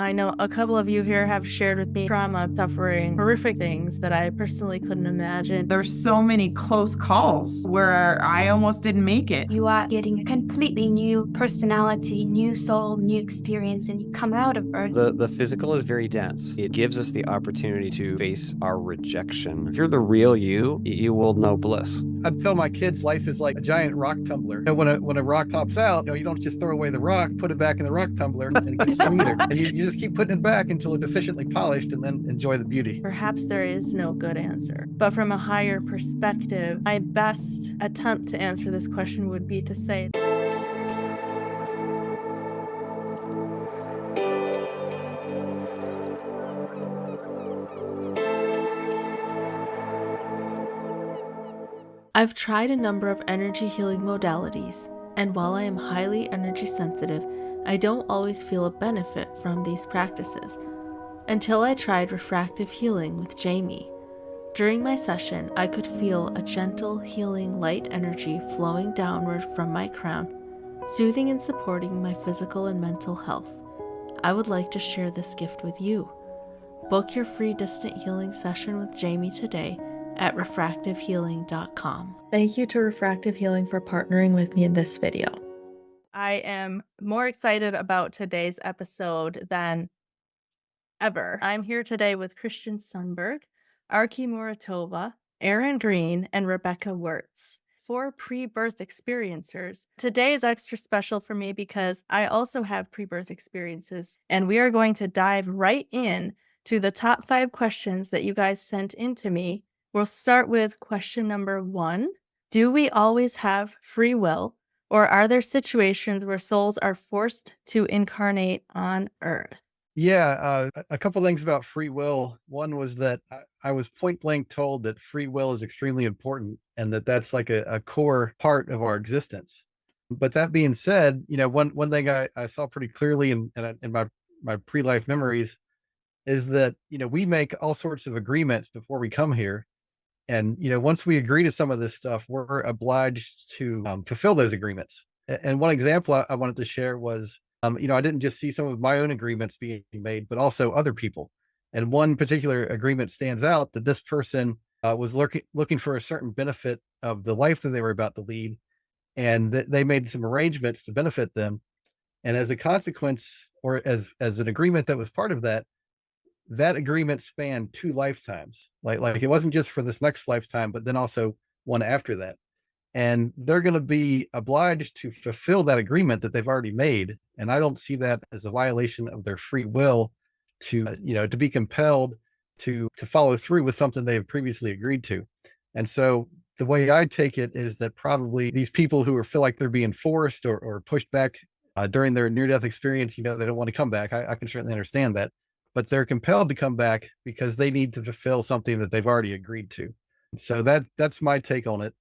I know a couple of you here have shared with me trauma, suffering, horrific things that I personally couldn't imagine. There's so many close calls where I almost didn't make it. You are getting a completely new personality, new soul, new experience, and you come out of Earth. The physical is very dense. It gives us the opportunity to face our rejection. If you're the real you, you will know bliss. I'd tell my kids life is like a giant rock tumbler. You know, when a rock pops out, you don't just throw away the rock, put it back in the rock tumbler, and it gets smoother. And you just keep putting it back until it's efficiently polished, and then enjoy the beauty. Perhaps there is no good answer, but from a higher perspective, my best attempt to answer this question would be to say, I've tried a number of energy healing modalities, and while I am highly energy sensitive, I don't always feel a benefit from these practices, until I tried refractive healing with Jamie. During my session, I could feel a gentle, healing light energy flowing downward from my crown, soothing and supporting my physical and mental health. I would like to share this gift with you. Book your free distant healing session with Jamie today at refractivehealing.com. Thank you to Refractive Healing for partnering with me in this video. I am more excited about today's episode than ever. I'm here today with Christian Sundberg, Arke Muratova, Aaron Green, and Rebbeca Wertz, 4 pre-birth experiencers. Today is extra special for me because I also have pre-birth experiences, and we are going to dive right in to the top 5 questions that you guys sent in to me. We'll start with question number 1. Do we always have free will, or are there situations where souls are forced to incarnate on Earth? Yeah, a couple things about free will. One was that I was point blank told that free will is extremely important and that's like a core part of our existence. But that being said, one thing I saw pretty clearly in my pre-life memories is that, we make all sorts of agreements before we come here. And, once we agree to some of this stuff, we're obliged to fulfill those agreements. And one example I wanted to share was, I didn't just see some of my own agreements being made, but also other people. And one particular agreement stands out that this person was looking for a certain benefit of the life that they were about to lead. And they made some arrangements to benefit them. And as a consequence, or as an agreement that was part of that agreement spanned 2 lifetimes. Like it wasn't just for this next lifetime, but then also one after that. And they're going to be obliged to fulfill that agreement that they've already made. And I don't see that as a violation of their free will to be compelled to follow through with something they have previously agreed to. And so the way I take it is that probably these people who feel like they're being forced or pushed back during their near-death experience, they don't want to come back. I can certainly understand that. But they're compelled to come back because they need to fulfill something that they've already agreed to. So that's my take on it.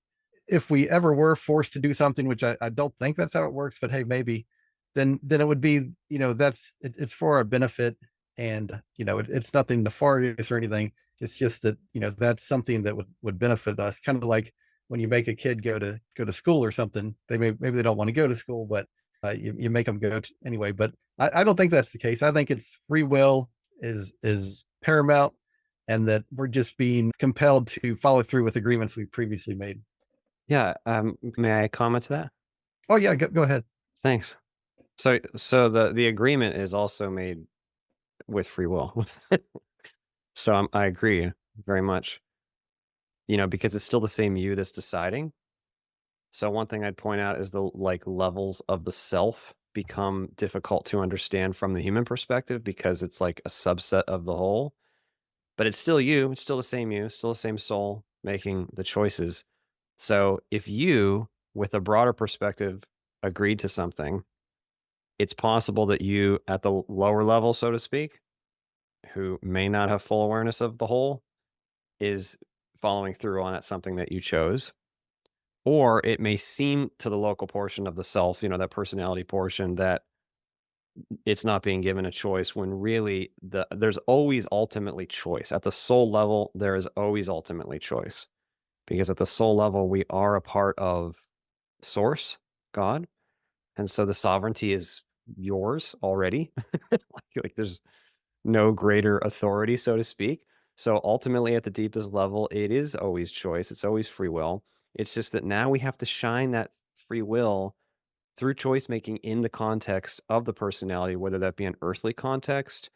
If we ever were forced to do something, which I don't think that's how it works, but hey, maybe, then it would be, it's for our benefit, and, it's nothing nefarious or anything. It's just that, that's something that would benefit us. Kind of like when you make a kid go to school or something, maybe they don't want to go to school, but you make them go anyway. But I don't think that's the case. I think it's free will is paramount, and that we're just being compelled to follow through with agreements we previously made. Yeah. May I comment to that? Oh yeah, go ahead. Thanks. So the agreement is also made with free will. So I agree very much, because it's still the same you that's deciding. So one thing I'd point out is the levels of the self become difficult to understand from the human perspective, because it's like a subset of the whole, but it's still you, it's still the same you, still the same soul making the choices. So if you, with a broader perspective, agreed to something, it's possible that you at the lower level, so to speak, who may not have full awareness of the whole, is following through on it, something that you chose. Or it may seem to the local portion of the self, that personality portion, that it's not being given a choice, when really there's always ultimately choice. At the soul level, there is always ultimately choice, because at the soul level, we are a part of Source, God. And so the sovereignty is yours already. Like there's no greater authority, so to speak. So ultimately, at the deepest level, it is always choice. It's always free will. It's just that now we have to shine that free will through choice making in the context of the personality, whether that be an earthly context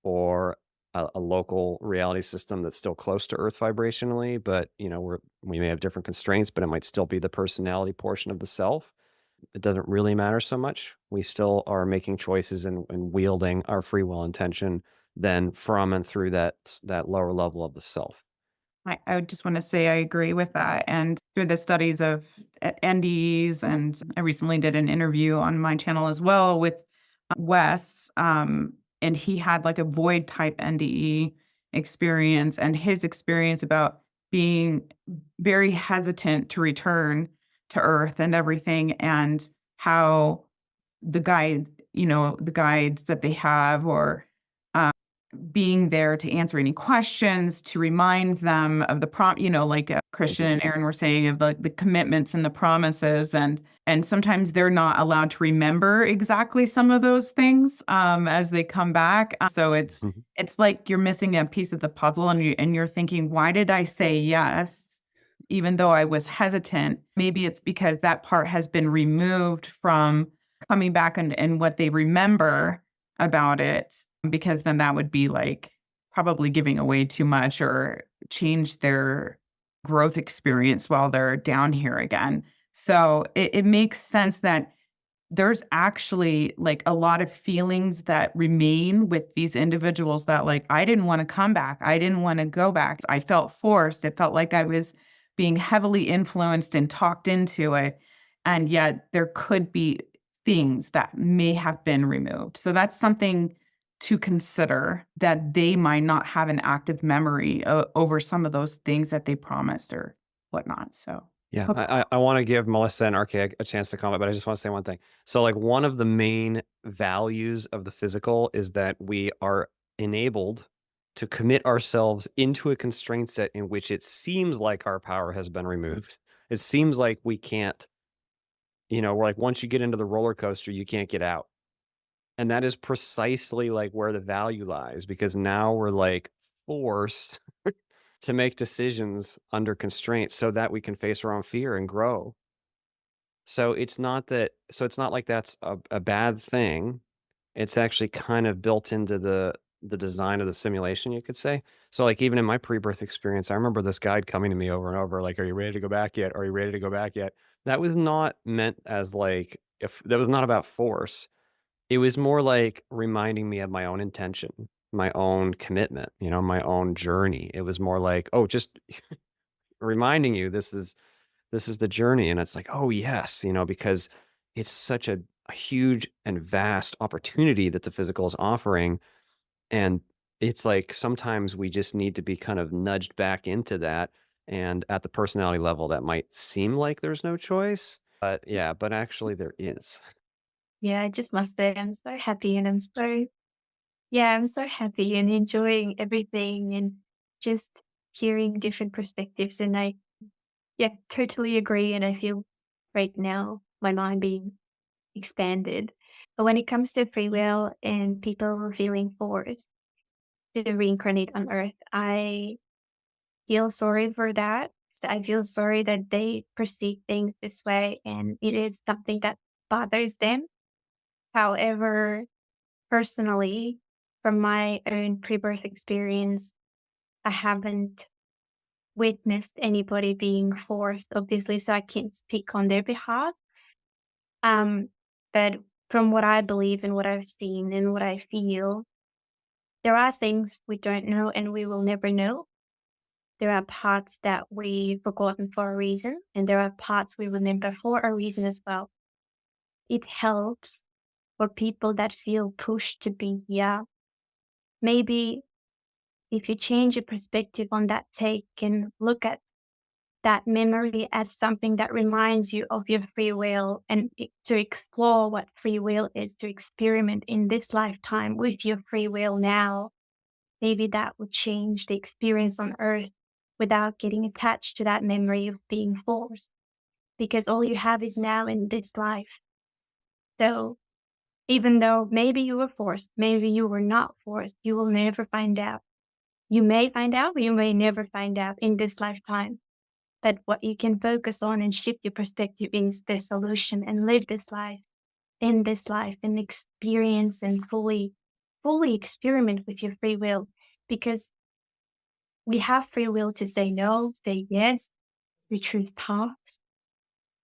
or a local reality system that's still close to Earth vibrationally, but we may have different constraints, but it might still be the personality portion of the self. It doesn't really matter so much. We still are making choices and wielding our free will intention then from and through that lower level of the self. I would just want to say I agree with that. And through the studies of NDEs, and I recently did an interview on my channel as well with Wes, and he had like a void type NDE experience, and his experience about being very hesitant to return to Earth and everything, and how the guides that they have, or being there to answer any questions, to remind them of the like Christian and Aaron were saying, of the commitments and the promises, and sometimes they're not allowed to remember exactly some of those things as they come back. So it's Mhm. it's like you're missing a piece of the puzzle, and you're thinking, why did I say yes, even though I was hesitant? Maybe it's because that part has been removed from coming back and what they remember about it, because then that would be like probably giving away too much, or change their growth experience while they're down here again. So it makes sense that there's actually like a lot of feelings that remain with these individuals, that like, I didn't want to come back. I didn't want to go back. I felt forced. It felt like I was being heavily influenced and talked into it. And yet there could be things that may have been removed. So that's something to consider, that they might not have an active memory over some of those things that they promised or whatnot. So Yeah, hope- I want to give Melissa and Arke a chance to comment, but I just want to say one thing. So, like, one of the main values of the physical is that we are enabled to commit ourselves into a constraint set in which it seems like our power has been removed. It seems like we can't, we're like, once you get into the roller coaster, you can't get out. And that is precisely like where the value lies, because now we're like forced to make decisions under constraints so that we can face our own fear and grow. So it's not like that's a bad thing. It's actually kind of built into the design of the simulation, you could say. So like even in my pre-birth experience, I remember this guide coming to me over and over, like, "Are you ready to go back yet? Are you ready to go back yet?" That was not meant as like, if that was not about force. It was more like reminding me of my own intention, my own commitment, my own journey. It was more like, "Oh, just reminding you this is the journey." And it's like, "Oh, yes," because it's such a huge and vast opportunity that the physical is offering. And it's like sometimes we just need to be kind of nudged back into that. And at the personality level, that might seem like there's no choice. But yeah, but actually there is. Yeah, I just must say I'm so happy, and I'm so happy and enjoying everything, and just hearing different perspectives. And yeah, totally agree. And I feel right now my mind being expanded. But when it comes to free will and people feeling forced to reincarnate on Earth, I feel sorry for that. So I feel sorry that they perceive things this way, and it is something that bothers them. However, personally, from my own pre-birth experience, I haven't witnessed anybody being forced, obviously, so I can't speak on their behalf. Um, but from what I believe and what I've seen and what I feel, there are things we don't know and we will never know. There are parts that we've forgotten for a reason, and there are parts we remember for a reason as well. It helps for people that feel pushed to be here. Maybe if you change your perspective on that take and look at that memory as something that reminds you of your free will, and to explore what free will is, to experiment in this lifetime with your free will now, maybe that would change the experience on Earth without getting attached to that memory of being forced, because all you have is now in this life. So Even though maybe you were forced, maybe you were not forced, you will never find out. You may find out, but you may never find out in this lifetime. But what you can focus on and shift your perspective is the solution and live this life, in this life, and experience and fully experiment with your free will. Because we have free will to say no, say yes, we choose paths,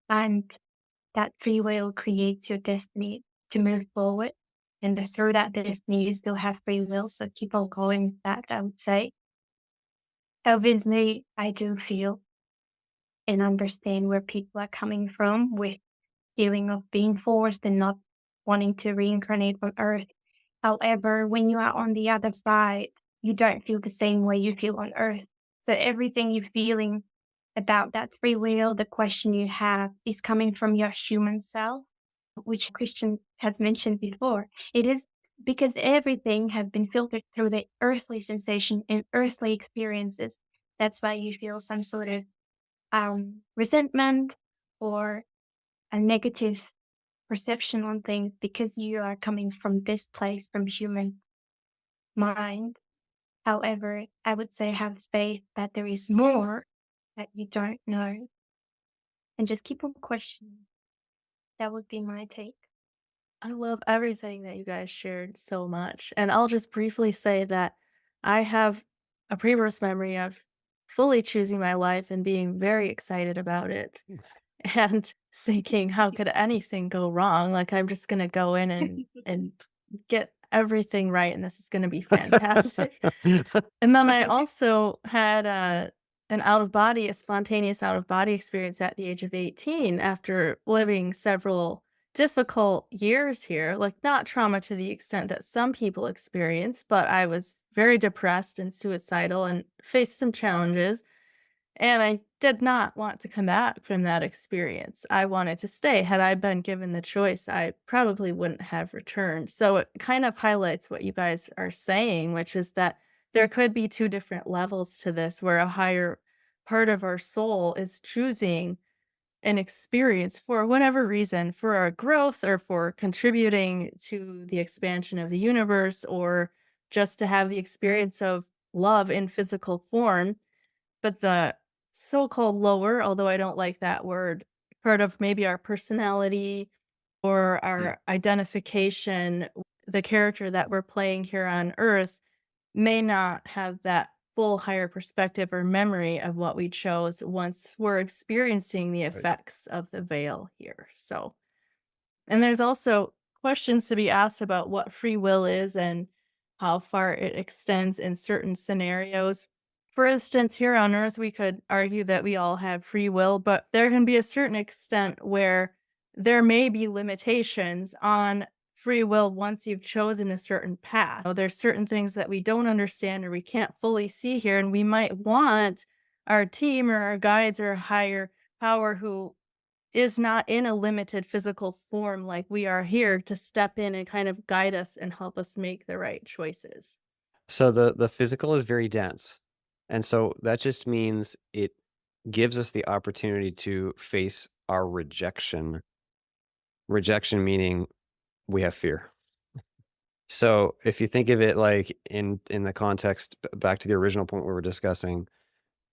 and that free will creates your destiny to move forward. And through that destiny, you still have free will. So keep on going with that, I would say. Obviously, I do feel and understand where people are coming from with feeling of being forced and not wanting to reincarnate on Earth. However, when you are on the other side, you don't feel the same way you feel on Earth. So everything you're feeling about that free will, the question you have, is coming from your human self, which Christian has mentioned before. It is because everything has been filtered through the earthly sensation and earthly experiences. That's why you feel some sort of resentment or a negative perception on things, because you are coming from this place, from human mind. However, I would say have faith that there is more that you don't know, and just keep on questioning. That would be my take. I love everything that you guys shared so much. And I'll just briefly say that I have a pre-birth memory of fully choosing my life and being very excited about it and thinking, how could anything go wrong? Like, I'm just gonna go in and get everything right, and this is gonna be fantastic. And then I also had a spontaneous out of body experience at the age of 18 after living several difficult years here, like not trauma to the extent that some people experience, but I was very depressed and suicidal and faced some challenges. And I did not want to come back from that experience. I wanted to stay. Had I been given the choice, I probably wouldn't have returned. So it kind of highlights what you guys are saying, which is that there could be two different levels to this, where a higher part of our soul is choosing an experience for whatever reason, for our growth or for contributing to the expansion of the universe, or just to have the experience of love in physical form. But the so-called lower, although I don't like that word, part of maybe our personality or our identification, the character that we're playing here on Earth, may not have that full higher perspective or memory of what we chose once we're experiencing the Right. effects of the veil here. So, and there's also questions to be asked about what free will is and how far it extends in certain scenarios. For instance, here on Earth, we could argue that we all have free will, but there can be a certain extent where there may be limitations on free will once you've chosen a certain path. There's certain things that we don't understand or we can't fully see here, and we might want our team or our guides or a higher power who is not in a limited physical form like we are here to step in and kind of guide us and help us make the right choices. So the physical is very dense. And so that just means it gives us the opportunity to face our rejection. Rejection meaning we have fear. So if you think of it like in the context back to the original point we were discussing,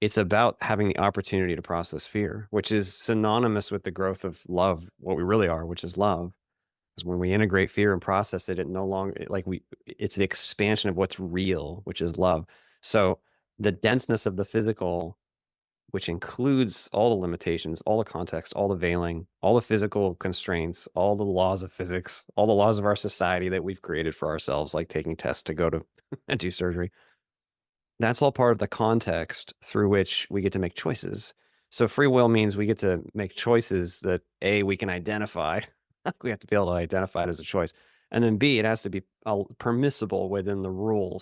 it's about having the opportunity to process fear, which is synonymous with the growth of love, what we really are, which is love. Because when we integrate fear and process it, it's the expansion of what's real, which is love. So the denseness of the physical, which includes all the limitations, all the context, all the veiling, all the physical constraints, all the laws of physics, all the laws of our society that we've created for ourselves, like taking tests to go to and do surgery. That's all part of the context through which we get to make choices. So free will means we get to make choices that A, we can identify. We have to be able to identify it as a choice. And then B, it has to be permissible within the rule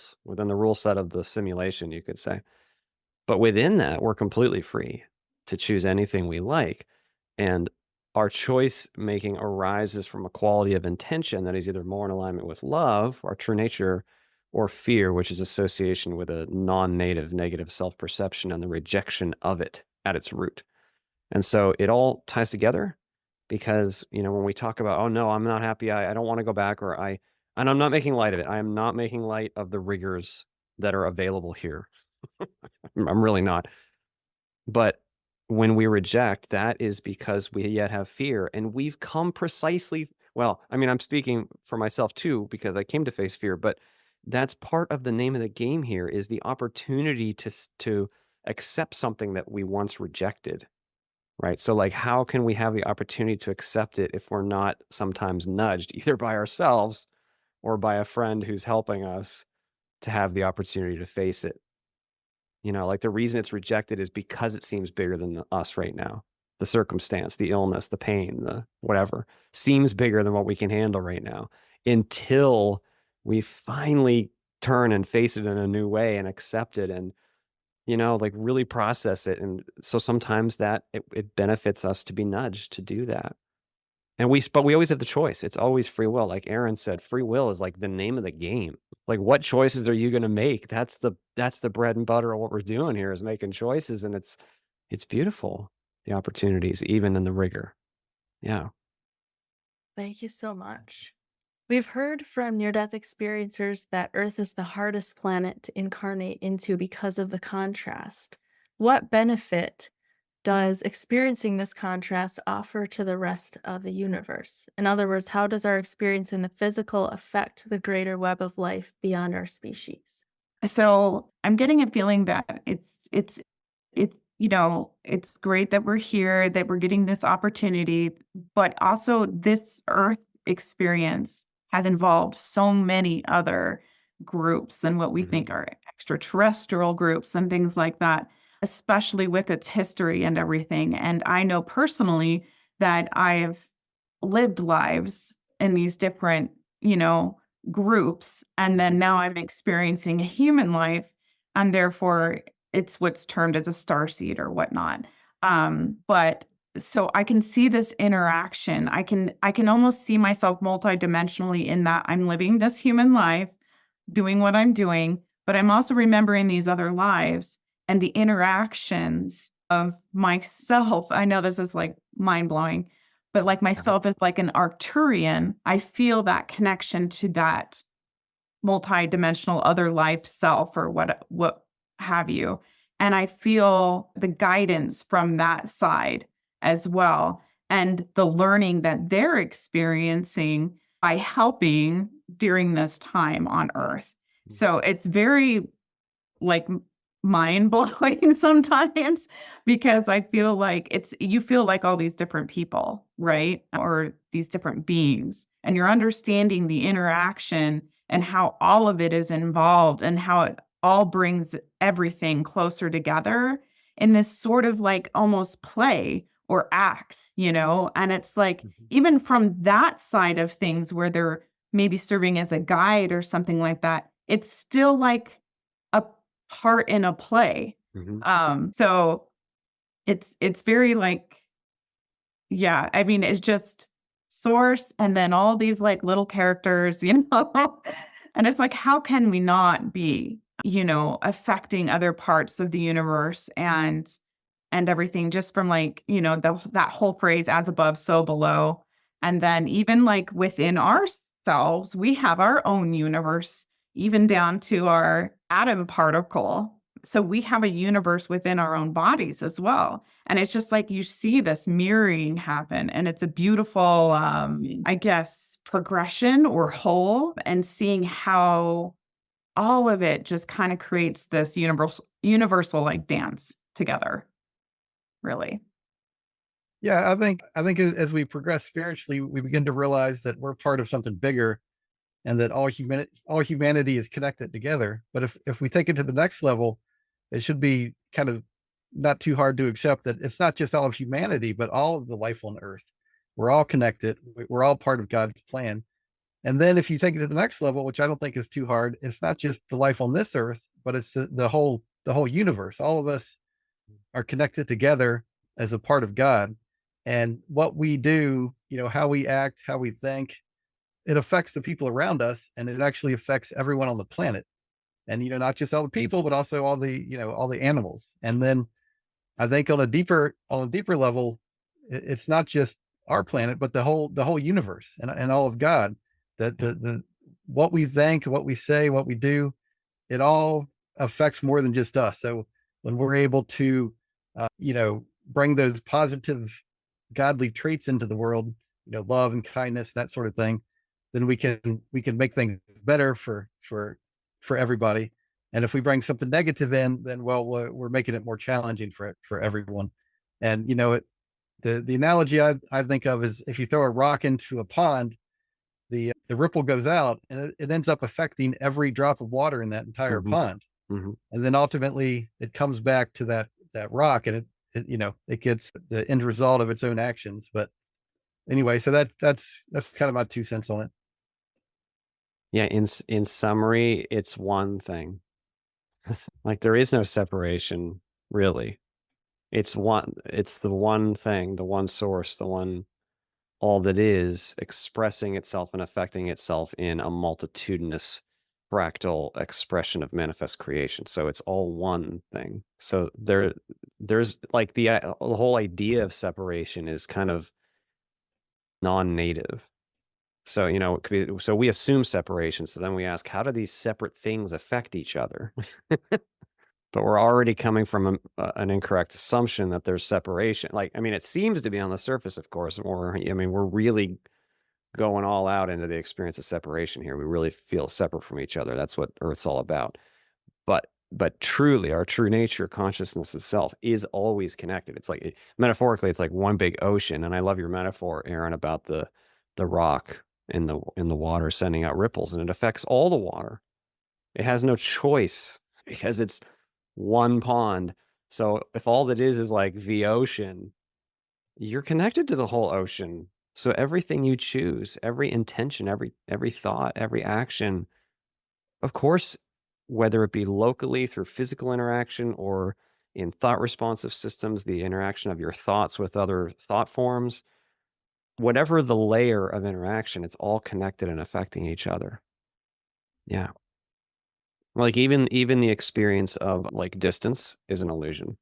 set of the simulation, you could say. But within that, we're completely free to choose anything we like. And our choice making arises from a quality of intention that is either more in alignment with love, our true nature, or fear, which is association with a non-native negative self-perception and the rejection of it at its root. And so it all ties together. Because, when we talk about, oh no, I'm not happy, I don't want to go back, and I'm not making light of it. I am not making light of the rigors that are available here. I'm really not. But when we reject, that is because we yet have fear, and we've come precisely, well, I mean, I'm speaking for myself too, because I came to face fear, but that's part of the name of the game here, is the opportunity to accept something that we once rejected, right? So like, how can we have the opportunity to accept it if we're not sometimes nudged either by ourselves or by a friend who's helping us to have the opportunity to face it? Like, the reason it's rejected is because it seems bigger than us right now. The circumstance, the illness, the pain, the whatever seems bigger than what we can handle right now, until we finally turn and face it in a new way and accept it and, like, really process it. And so sometimes that it benefits us to be nudged to do that. But we always have the choice. It's always free will. Like Aaron said, free will is like the name of the game. Like, what choices are you going to make? That's the bread and butter of what we're doing here, is making choices. And it's beautiful, the opportunities, even in the rigor. Yeah. Thank you so much. We've heard from near-death experiencers that Earth is the hardest planet to incarnate into because of the contrast. What benefit does experiencing this contrast offer to the rest of the universe? In other words, how does our experience in the physical affect the greater web of life beyond our species? So I'm getting a feeling that it's it's great that we're here, that we're getting this opportunity, but also this Earth experience has involved so many other groups and what we think are extraterrestrial groups and things like that, especially with its history and everything. And I know personally that I have lived lives in these different, groups. And then now I'm experiencing a human life, and therefore it's what's termed as a starseed or whatnot. But so I can see this interaction. I can almost see myself multidimensionally in that I'm living this human life, doing what I'm doing, but I'm also remembering these other lives and the interactions of myself. I know this is like mind blowing, but like myself as like an Arcturian, I feel that connection to that multidimensional other life self or what have you. And I feel the guidance from that side as well, and the learning that they're experiencing by helping during this time on Earth. So it's very like mind blowing sometimes, because I feel like you feel like all these different people, right? Or these different beings, and you're understanding the interaction and how all of it is involved and how it all brings everything closer together in this sort of like almost play or act, and it's like, even from that side of things where they're maybe serving as a guide or something like that, it's still like a part in a play. So it's very like, yeah, I mean, it's just source and then all these like little characters, and it's like, how can we not be, affecting other parts of the universe and everything, just from like, that whole phrase, as above, so below. And then even like within ourselves, we have our own universe, even down to our atom particle. So we have a universe within our own bodies as well. And it's just like you see this mirroring happen. And it's a beautiful, I guess, progression or whole, and seeing how all of it just kind of creates this universal like dance together, really. Yeah, I think as we progress spiritually, we begin to realize that we're part of something bigger, and that all humanity is connected together. But if we take it to the next level, it should be kind of not too hard to accept that it's not just all of humanity, but all of the life on Earth. We're all connected. We're all part of God's plan. And then if you take it to the next level, which I don't think is too hard, it's not just the life on this Earth, but it's the whole universe. All of us are connected together as a part of God. And what we do, how we act, how we think, it affects the people around us, and it actually affects everyone on the planet. And, not just all the people, but also all the animals. And then I think on a deeper level, it's not just our planet, but the whole universe and all of God. That the what we think, what we say, what we do, it all affects more than just us. So when we're able to, bring those positive, godly traits into the world, love and kindness, that sort of thing, then we can make things better for everybody. And if we bring something negative in, then we're making it more challenging for everyone. And the analogy I think of is if you throw a rock into a pond, the ripple goes out and it ends up affecting every drop of water in that entire hmm pond. hmm And then ultimately it comes back to that rock, and it gets the end result of its own actions. But anyway, so that's kind of my 2 cents on it. Yeah, in summary, it's one thing. Like there is no separation, really. It's the one thing, the one source, the one all that is expressing itself and affecting itself in a multitudinous fractal expression of manifest creation. So it's all one thing. So there's like the whole idea of separation is kind of non-native. So, it could be, so we assume separation. So then we ask, how do these separate things affect each other? But we're already coming from an incorrect assumption that there's separation. Like, I mean, it seems to be on the surface, of course. We're really going all out into the experience of separation here. We really feel separate from each other. That's what Earth's all about. But truly, our true nature, consciousness itself, is always connected. It's like metaphorically, it's like one big ocean. And I love your metaphor, Aaron, about the rock in the water sending out ripples, and it affects all the water. It has no choice because it's one pond. So if all that is like the ocean, you're connected to the whole ocean. So everything you choose, every intention, every thought, every action, of course, whether it be locally through physical interaction or in thought responsive systems, the interaction of your thoughts with other thought forms, whatever the layer of interaction, it's all connected and affecting each other. Yeah. Like even the experience of like distance is an illusion.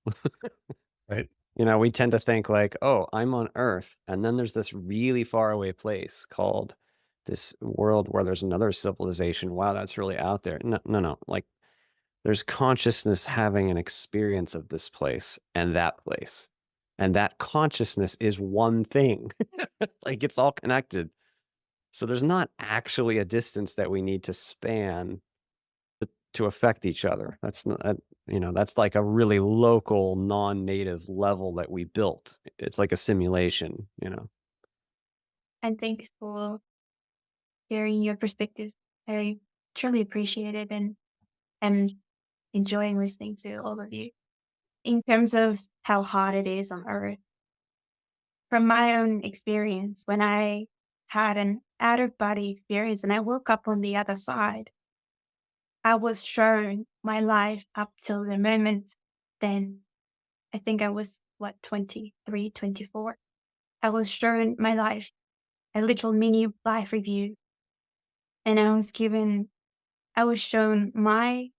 Right. We tend to think like, oh, I'm on Earth, and then there's this really far away place called this world where there's another civilization. Wow, that's really out there. No. Like there's consciousness having an experience of this place. And that consciousness is one thing. Like it's all connected. So there's not actually a distance that we need to span to affect each other. That's not, that's like a really local, non-native level that we built. It's like a simulation. And thanks for sharing your perspectives. I truly appreciate it and am enjoying listening to all of you. In terms of how hard it is on Earth, from my own experience, when I had an out-of-body experience and I woke up on the other side, I was shown my life up till the moment then. I think I was, 23, 24. I was shown my life, a little mini life review. And I was shown my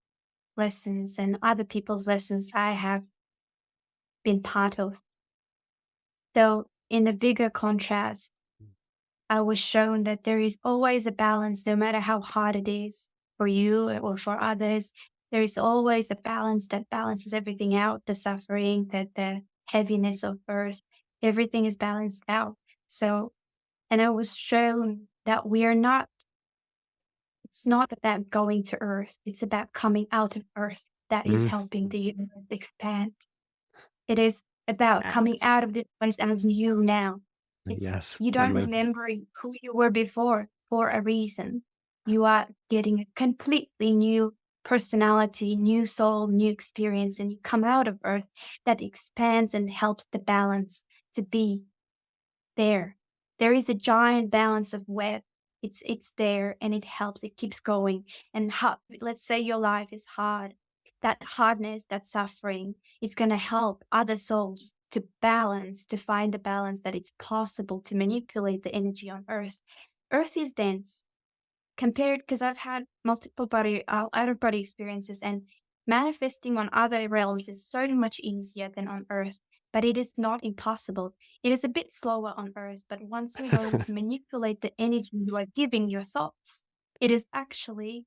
lessons and other people's lessons I have been part of. So in the bigger contrast, I was shown that there is always a balance, no matter how hard it is for you or for others. There is always a balance that balances everything out, the suffering, the heaviness of Earth, everything is balanced out. So, and I was shown that it's not about going to Earth, it's about coming out of Earth that is Mm. helping the universe expand. It is about coming out of this place as you now. Yes. You don't remember who you were before for a reason. You are getting a completely new personality, new soul, new experience, and you come out of Earth that expands and helps the balance to be there. There is a giant balance of web. It's there and it helps. It keeps going. And let's say your life is hard. That hardness, that suffering is going to help other souls to balance, to find the balance that it's possible to manipulate the energy on Earth. Earth is dense compared, because I've had multiple out of body experiences, and manifesting on other realms is so much easier than on Earth, but it is not impossible. It is a bit slower on Earth, but once you learn to manipulate the energy you are giving your thoughts, it is actually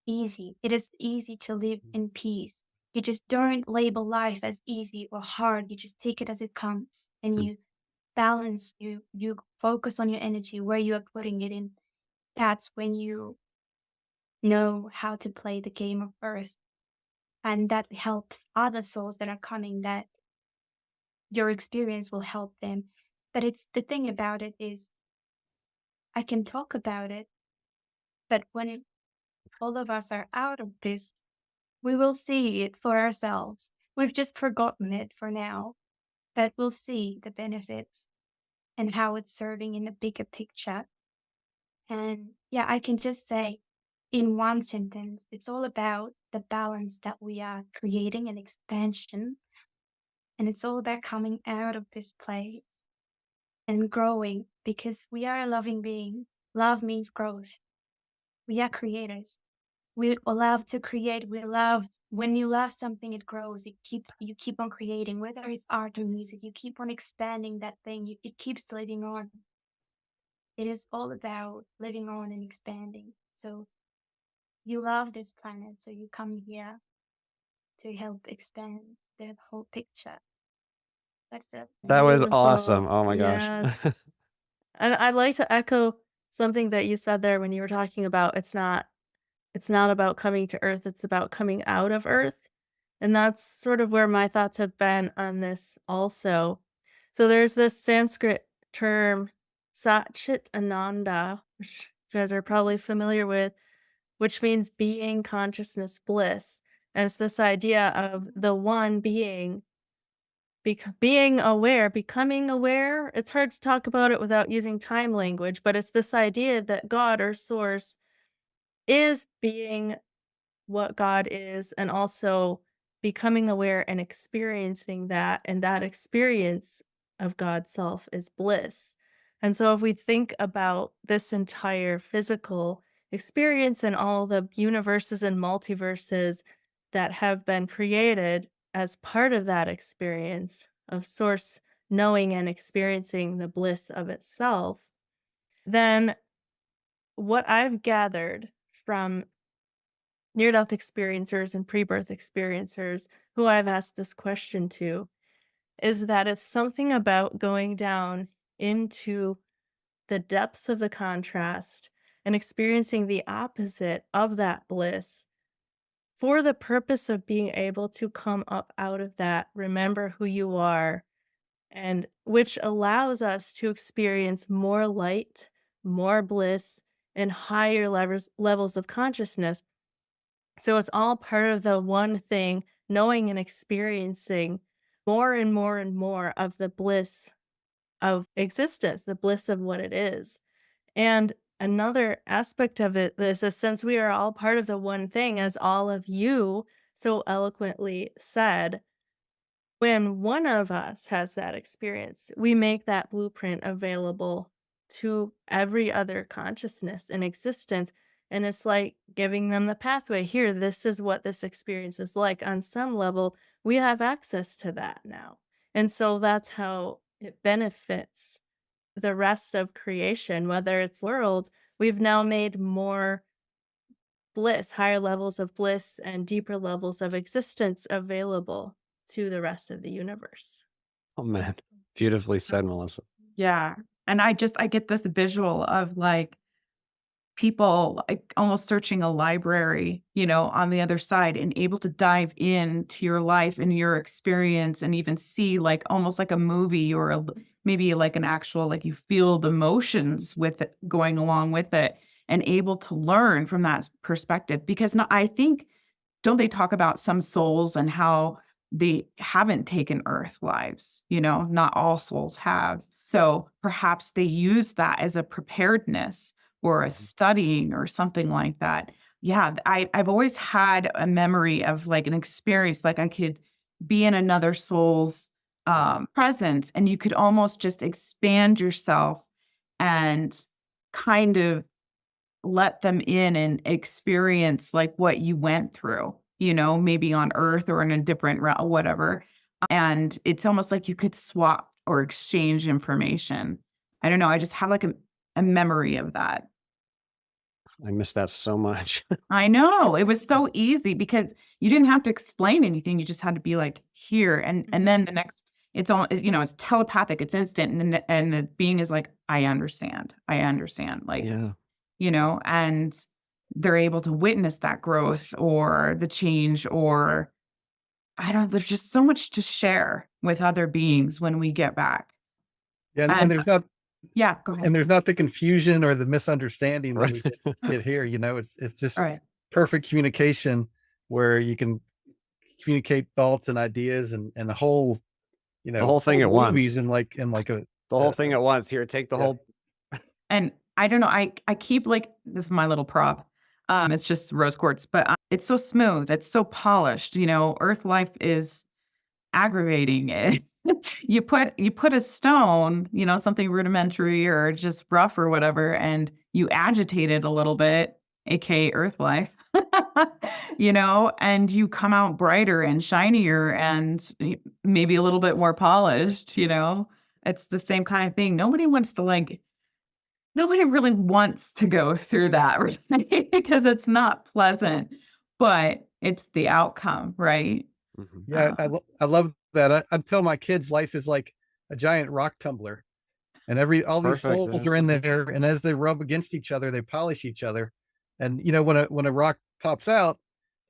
easy. It is easy to live in peace. You just don't label life as easy or hard. You just take it as it comes, and you balance, you focus on your energy, where you are putting it in. That's when you know how to play the game of Earth. And that helps other souls that are coming, that your experience will help them. But it's the thing about it is, I can talk about it, but when all of us are out of this, we will see it for ourselves. We've just forgotten it for now, but we'll see the benefits and how it's serving in the bigger picture. And yeah, I can just say in one sentence, it's all about the balance that we are creating, an expansion. And it's all about coming out of this place and growing, because we are loving beings. Love means growth. We are creators. We love to create. We love, when you love something, it grows. You keep on creating, whether it's art or music, you keep on expanding that thing. It keeps living on. It is all about living on and expanding. So you love this planet, so you come here to help expand the whole picture. That's it. That was Beautiful. awesome. Oh my gosh. Yes. And I'd like to echo something that you said there when you were talking about it's not about coming to Earth, it's about coming out of Earth. And that's sort of where my thoughts have been on this also. So there's this Sanskrit term, Satchit Ananda, which you guys are probably familiar with, which means being, consciousness, bliss. And it's this idea of the one being, being aware, becoming aware. It's hard to talk about it without using time language, but it's this idea that God or source is being what God is, and also becoming aware and experiencing that. And that experience of God's self is bliss. And so if we think about this entire physical experience and all the universes and multiverses that have been created as part of that experience of source knowing and experiencing the bliss of itself, then what I've gathered from near-death experiencers and pre-birth experiencers who I've asked this question to is that it's something about going down into the depths of the contrast and experiencing the opposite of that bliss for the purpose of being able to come up out of that, remember who you are, and which allows us to experience more light, more bliss, and higher levels of consciousness. So it's all part of the one thing, knowing and experiencing more and more and more of the bliss of existence, the bliss of what it is. And another aspect of it is that since we are all part of the one thing, as all of you so eloquently said, when one of us has that experience, we make that blueprint available to every other consciousness in existence. And it's like giving them the pathway. Here, this is what this experience is like. On some level, we have access to that now. And so that's how it benefits the rest of creation, whether it's world. We've now made more bliss, higher levels of bliss and deeper levels of existence available to the rest of the universe. Oh man. Beautifully said, Melissa. Yeah. And I get this visual of like people like almost searching a library, on the other side, and able to dive into your life and your experience and even see like almost like a movie or maybe like an actual, like you feel the emotions with it going along with it and able to learn from that perspective. Because I think, don't they talk about some souls and how they haven't taken earth lives, not all souls have. So perhaps they use that as a preparedness or a studying or something like that. Yeah, I've always had a memory of like an experience, like I could be in another soul's presence and you could almost just expand yourself and kind of let them in and experience like what you went through. maybe on Earth or in a different route, whatever. And it's almost like you could swap or exchange information. I don't know. I just have like a memory of that. I miss that so much. I know. It was so easy because you didn't have to explain anything. You just had to be like here. And then the next, it's all, it's telepathic, it's instant. And the being is like, I understand. Like, Yeah. And they're able to witness that growth or the change, or I don't know, there's just so much to share with other beings when we get back. Yeah, and And there's not go ahead. and there's not the confusion or the misunderstanding that Right. we get here. It's just All right. perfect communication where you can communicate thoughts and ideas and a whole, The whole thing at once. movies and like The whole thing at once. Here, take the yeah. whole. And I don't know, I keep like, this is my little prop. It's just rose quartz, but it's so smooth. It's so polished. Earth life is aggravating. You put a stone, something rudimentary or just rough or whatever, and you agitate it a little bit, aka Earth life, and you come out brighter and shinier and maybe a little bit more polished. It's the same kind of thing. Nobody really wants to go through that, right? Because it's not pleasant, but it's the outcome, right? Mhm. Yeah, I love that. I tell my kids life is like a giant rock tumbler, and all these Perfect, souls yeah. are in there, and as they rub against each other, they polish each other. And when a rock pops out,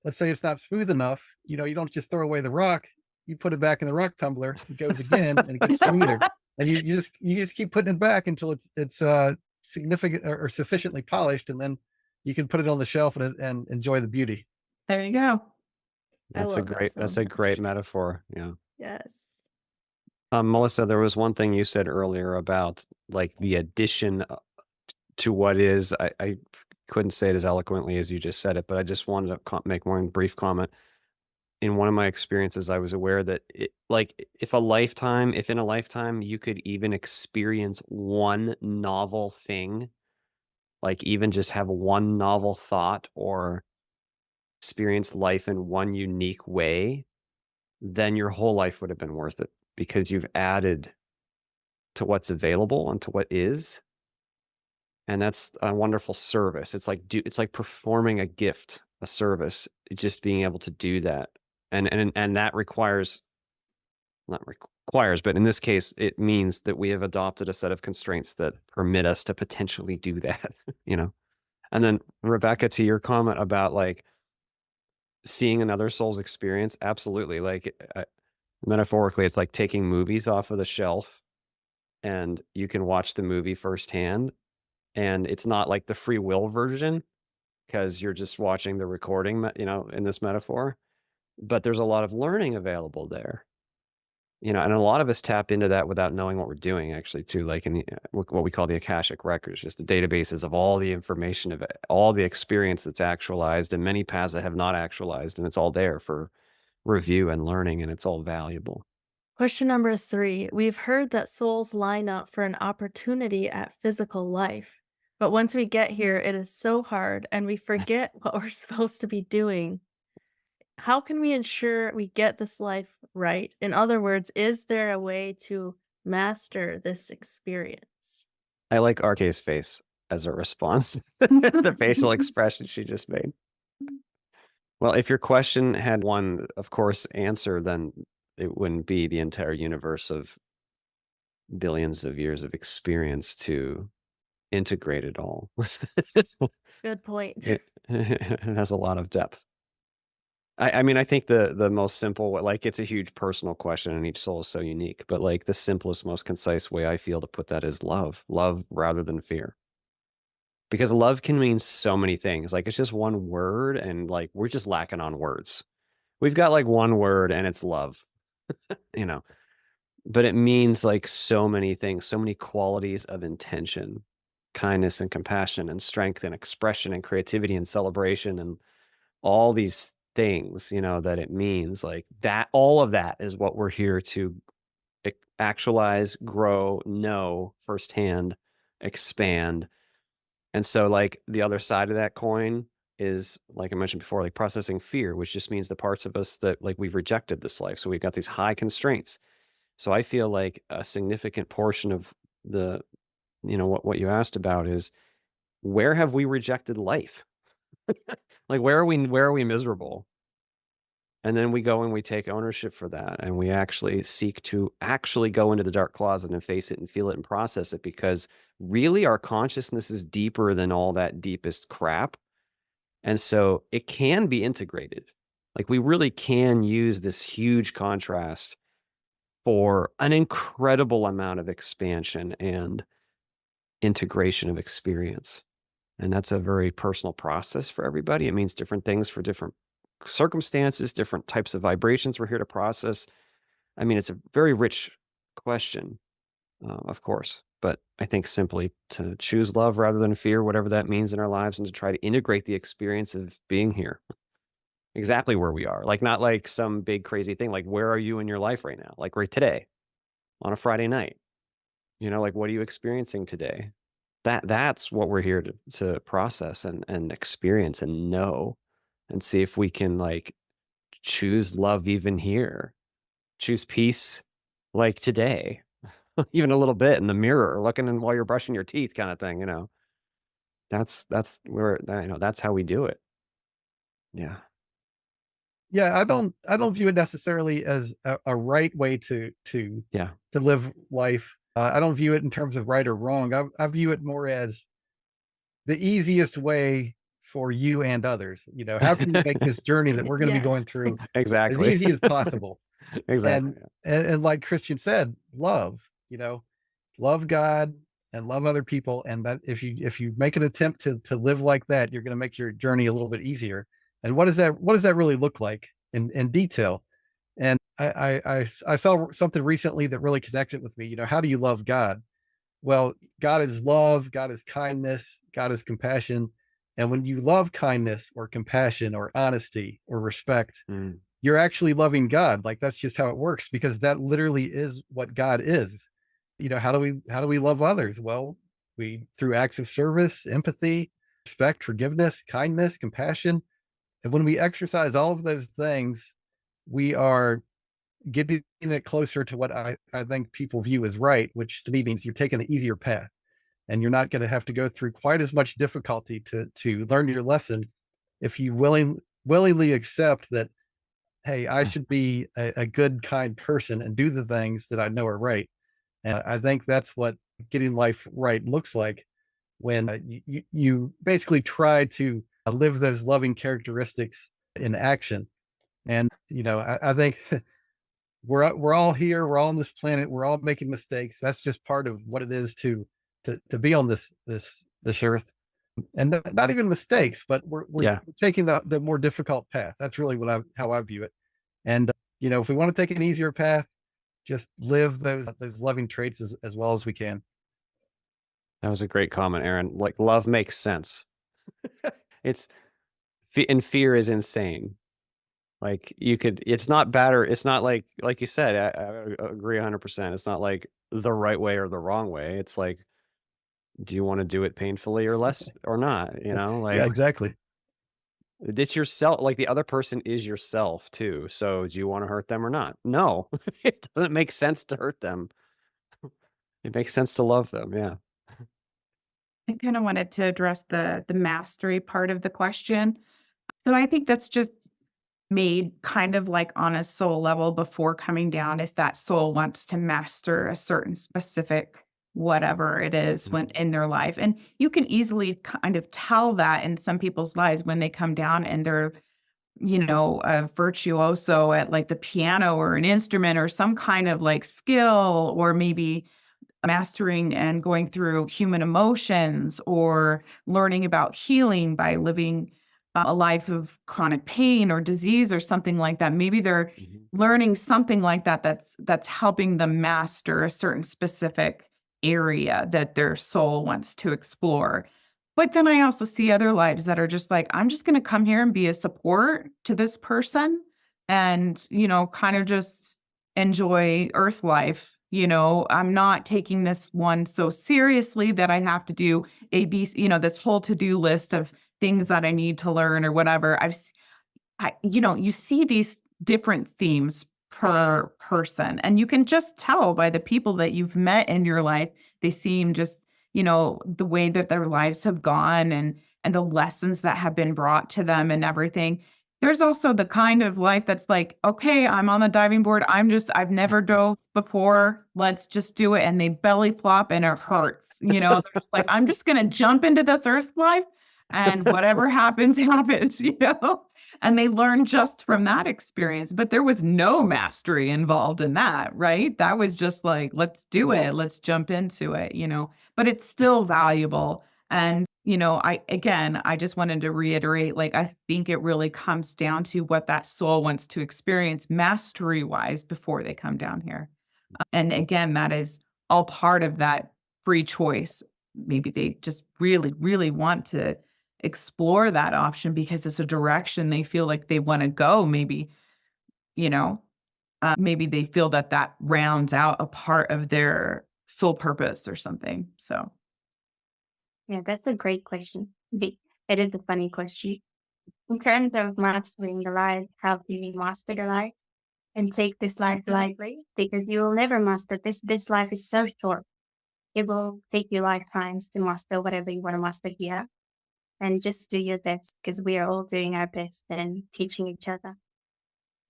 let's say it's not smooth enough, you don't just throw away the rock, you put it back in the rock tumbler, it goes again and it gets smoother. And you just keep putting it back until it's significant or sufficiently polished, and then you can put it on the shelf and enjoy the beauty. There you go. That's love that so that's a great much. metaphor. Yeah. Yes. Melissa, there was one thing you said earlier about like the addition to what is. I couldn't say it as eloquently as you just said it, but I just wanted to make one brief comment. In one of my experiences, I was aware that if in a lifetime you could even experience one novel thing, like even just have one novel thought or experience life in one unique way, then your whole life would have been worth it because you've added to what's available and to what is. And that's a wonderful service. It's like performing a gift, a service, just being able to do that. And that requires, not requires, but in this case, it means that we have adopted a set of constraints that permit us to potentially do that, And then Rebecca, to your comment about like seeing another soul's experience, absolutely. Like metaphorically, it's like taking movies off of the shelf and you can watch the movie firsthand. And it's not like the free will version because you're just watching the recording, in this metaphor. But there's a lot of learning available there. And a lot of us tap into that without knowing what we're doing, actually, too. Like in what we call the Akashic records, just the databases of all the information of all the experience that's actualized, and many paths that have not actualized, and it's all there for review and learning, and it's all valuable. Question number 3. We've heard that souls line up for an opportunity at physical life, but once we get here, it is so hard and we forget what we're supposed to be doing. How can we ensure we get this life right? In other words, is there a way to master this experience? I like Arke's face as a response, the facial expression she just made. Well, if your question had one, of course, answer, then it wouldn't be the entire universe of billions of years of experience to integrate it all. Good point. It has a lot of depth. I mean, I think the most simple, like it's a huge personal question and each soul is so unique, but like the simplest, most concise way I feel to put that is love rather than fear. Because love can mean so many things. Like it's just one word and like we're just lacking on words. We've got like one word and it's love, but it means like so many things, so many qualities of intention, kindness and compassion and strength and expression and creativity and celebration and all these things, that it means like that. All of that is what we're here to actualize, grow, know firsthand, expand. And so like the other side of that coin, is, like I mentioned before, like processing fear, which just means the parts of us that like we've rejected this life. So we've got these high constraints. So I feel like a significant portion of the, what you asked about is, where have we rejected life? Like where are we miserable? And then we go and we take ownership for that, and we actually seek to actually go into the dark closet and face it and feel it and process it, because really our consciousness is deeper than all that deepest crap. And so it can be integrated. Like we really can use this huge contrast for an incredible amount of expansion and integration of experience. And that's a very personal process for everybody. It means different things for different circumstances, different types of vibrations we're here to process. I mean, it's a very rich question, of course, but I think simply to choose love rather than fear, whatever that means in our lives, and to try to integrate the experience of being here exactly where we are. Like, not like some big crazy thing. Like, where are you in your life right now? Like right today on a Friday night, like, what are you experiencing today? That's what we're here to process and experience and know, and see if we can like choose love even here, choose peace like today, even a little bit in the mirror, looking in while you're brushing your teeth, kind of thing. That's where that's how we do it. Yeah. Yeah, I don't view it necessarily as a right way to Yeah. live life. I don't view it in terms of right or wrong. I view it more as the easiest way for you and others. How can you make this journey that we're going to be going Yes. through as Exactly. easy as possible? Exactly. And like Christian said, love, love God and love other people. And that if you make an attempt to live like that, you're going to make your journey a little bit easier. And what does that really look like in detail? And I saw something recently that really connected with me. How do you love God? Well, God is love, God is kindness, God is compassion. And when you love kindness or compassion or honesty or respect, Mm. you're actually loving God. Like that's just how it works, because that literally is what God is. How do we love others? Well, we through acts of service, empathy, respect, forgiveness, kindness, compassion. And when we exercise all of those things, we are getting it closer to what I think people view as right, which to me means you're taking the easier path, and you're not going to have to go through quite as much difficulty to learn your lesson if you willingly accept that, hey, I should be a good, kind person and do the things that I know are right. And I think that's what getting life right looks like, when you basically try to live those loving characteristics in action. And I think we're all here, we're all on this planet, we're all making mistakes. That's just part of what it is to be on this earth. And not even mistakes, but we're Yeah. taking the more difficult path. That's really how I view it. And if we want to take an easier path, just live those loving traits as well as we can. That was a great comment, Aaron. Like, love makes sense. It's and fear is insane. Like it's not better. It's not like you said, I agree 100%. It's not like the right way or the wrong way. It's like, do you want to do it painfully or less or not? Yeah, Like exactly. it's yourself. Like the other person is yourself too. So do you want to hurt them or not? No, it doesn't make sense to hurt them. It makes sense to love them. Yeah. I kind of wanted to address the mastery part of the question. So I think that's just made kind of like on a soul level before coming down, if that soul wants to master a certain specific whatever it is when in their life. And you can easily kind of tell that in some people's lives when they come down and they're, a virtuoso at like the piano or an instrument or some kind of like skill, or maybe mastering and going through human emotions, or learning about healing by living a life of chronic pain or disease or something like that. Maybe they're learning something like that that's helping them master a certain specific area that their soul wants to explore. But then I also see other lives that are just like, I'm just going to come here and be a support to this person and, kind of just enjoy earth life. I'm not taking this one so seriously that I have to do this whole to-do list of things that I need to learn or whatever. You see these different themes per person, and you can just tell by the people that you've met in your life. They seem just, the way that their lives have gone and the lessons that have been brought to them and everything. There's also the kind of life that's like, okay, I'm on the diving board. I've never dove before. Let's just do it. And they belly flop and it hurts. They're just like, I'm just going to jump into this earth life and whatever happens, happens, and they learn just from that experience. But there was no mastery involved in that, right? That was just like, let's do it. Let's jump into it, but it's still valuable. And, I just wanted to reiterate, like, I think it really comes down to what that soul wants to experience mastery wise before they come down here. And again, that is all part of that free choice. Maybe they just really, really want to explore that option because it's a direction they feel like they want to go. Maybe, maybe they feel that rounds out a part of their soul purpose or something. So. Yeah, that's a great question. It is a funny question. In terms of mastering the life, how do you master the life and take this life lightly? Because you will never master this. This life is so short. It will take you lifetimes to master whatever you want to master here. And just do your best, because we are all doing our best and teaching each other.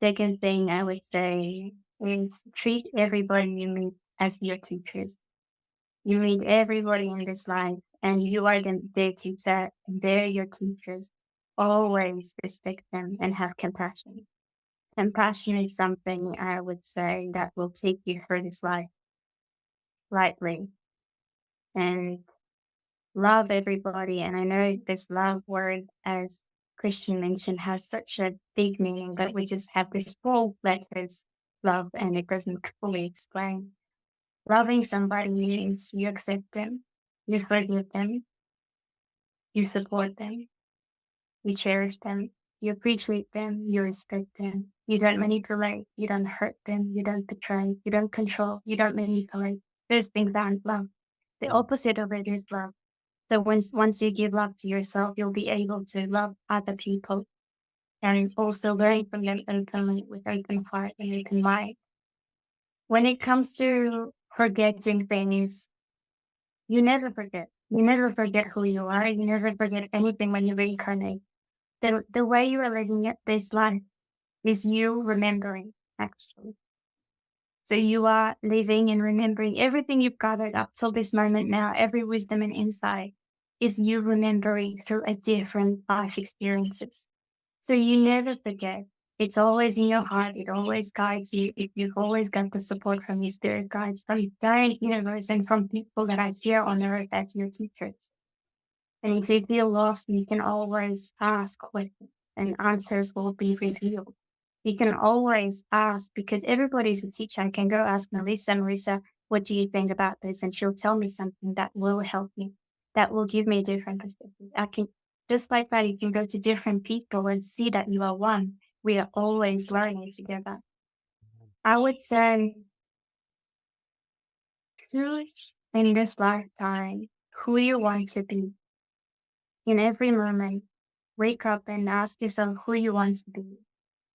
Second thing I would say is treat everybody you meet as your teachers. You meet everybody in this life, and you are their teacher, and they're your teachers. Always respect them and have compassion. Compassion is something I would say that will take you through this life lightly. And love everybody. And I know this love word, as Christian mentioned, has such a big meaning, but we just have this 4 letters, love, and it doesn't fully explain. Loving somebody means you accept them, you forgive them, you support them, you cherish them, you appreciate them, you respect them, you don't manipulate, you don't hurt them, you don't betray, you don't control, you don't manipulate. Those things aren't love. The opposite of it is love. So once you give love to yourself, you'll be able to love other people and also learn from them openly with open heart and open mind. When it comes to forgetting things, you never forget. You never forget who you are. You never forget anything when you reincarnate. The way you are living this life is you remembering, actually. So you are living and remembering everything you've gathered up till this moment now, every wisdom and insight is you remembering through a different life experiences. So you never forget. It's always in your heart. It always guides you. You've always got the support from your spirit guides, from the giant universe, and from people that are here on earth as your teachers. And if you feel lost, you can always ask questions and answers will be revealed. You can always ask, because everybody's a teacher. I can go ask Marisa, what do you think about this? And she'll tell me something that will help me, that will give me a different perspective. I can, just like that, you can go to different people and see that you are one. We are always learning together. I would say, choose in this lifetime who you want to be. In every moment, wake up and ask yourself who you want to be.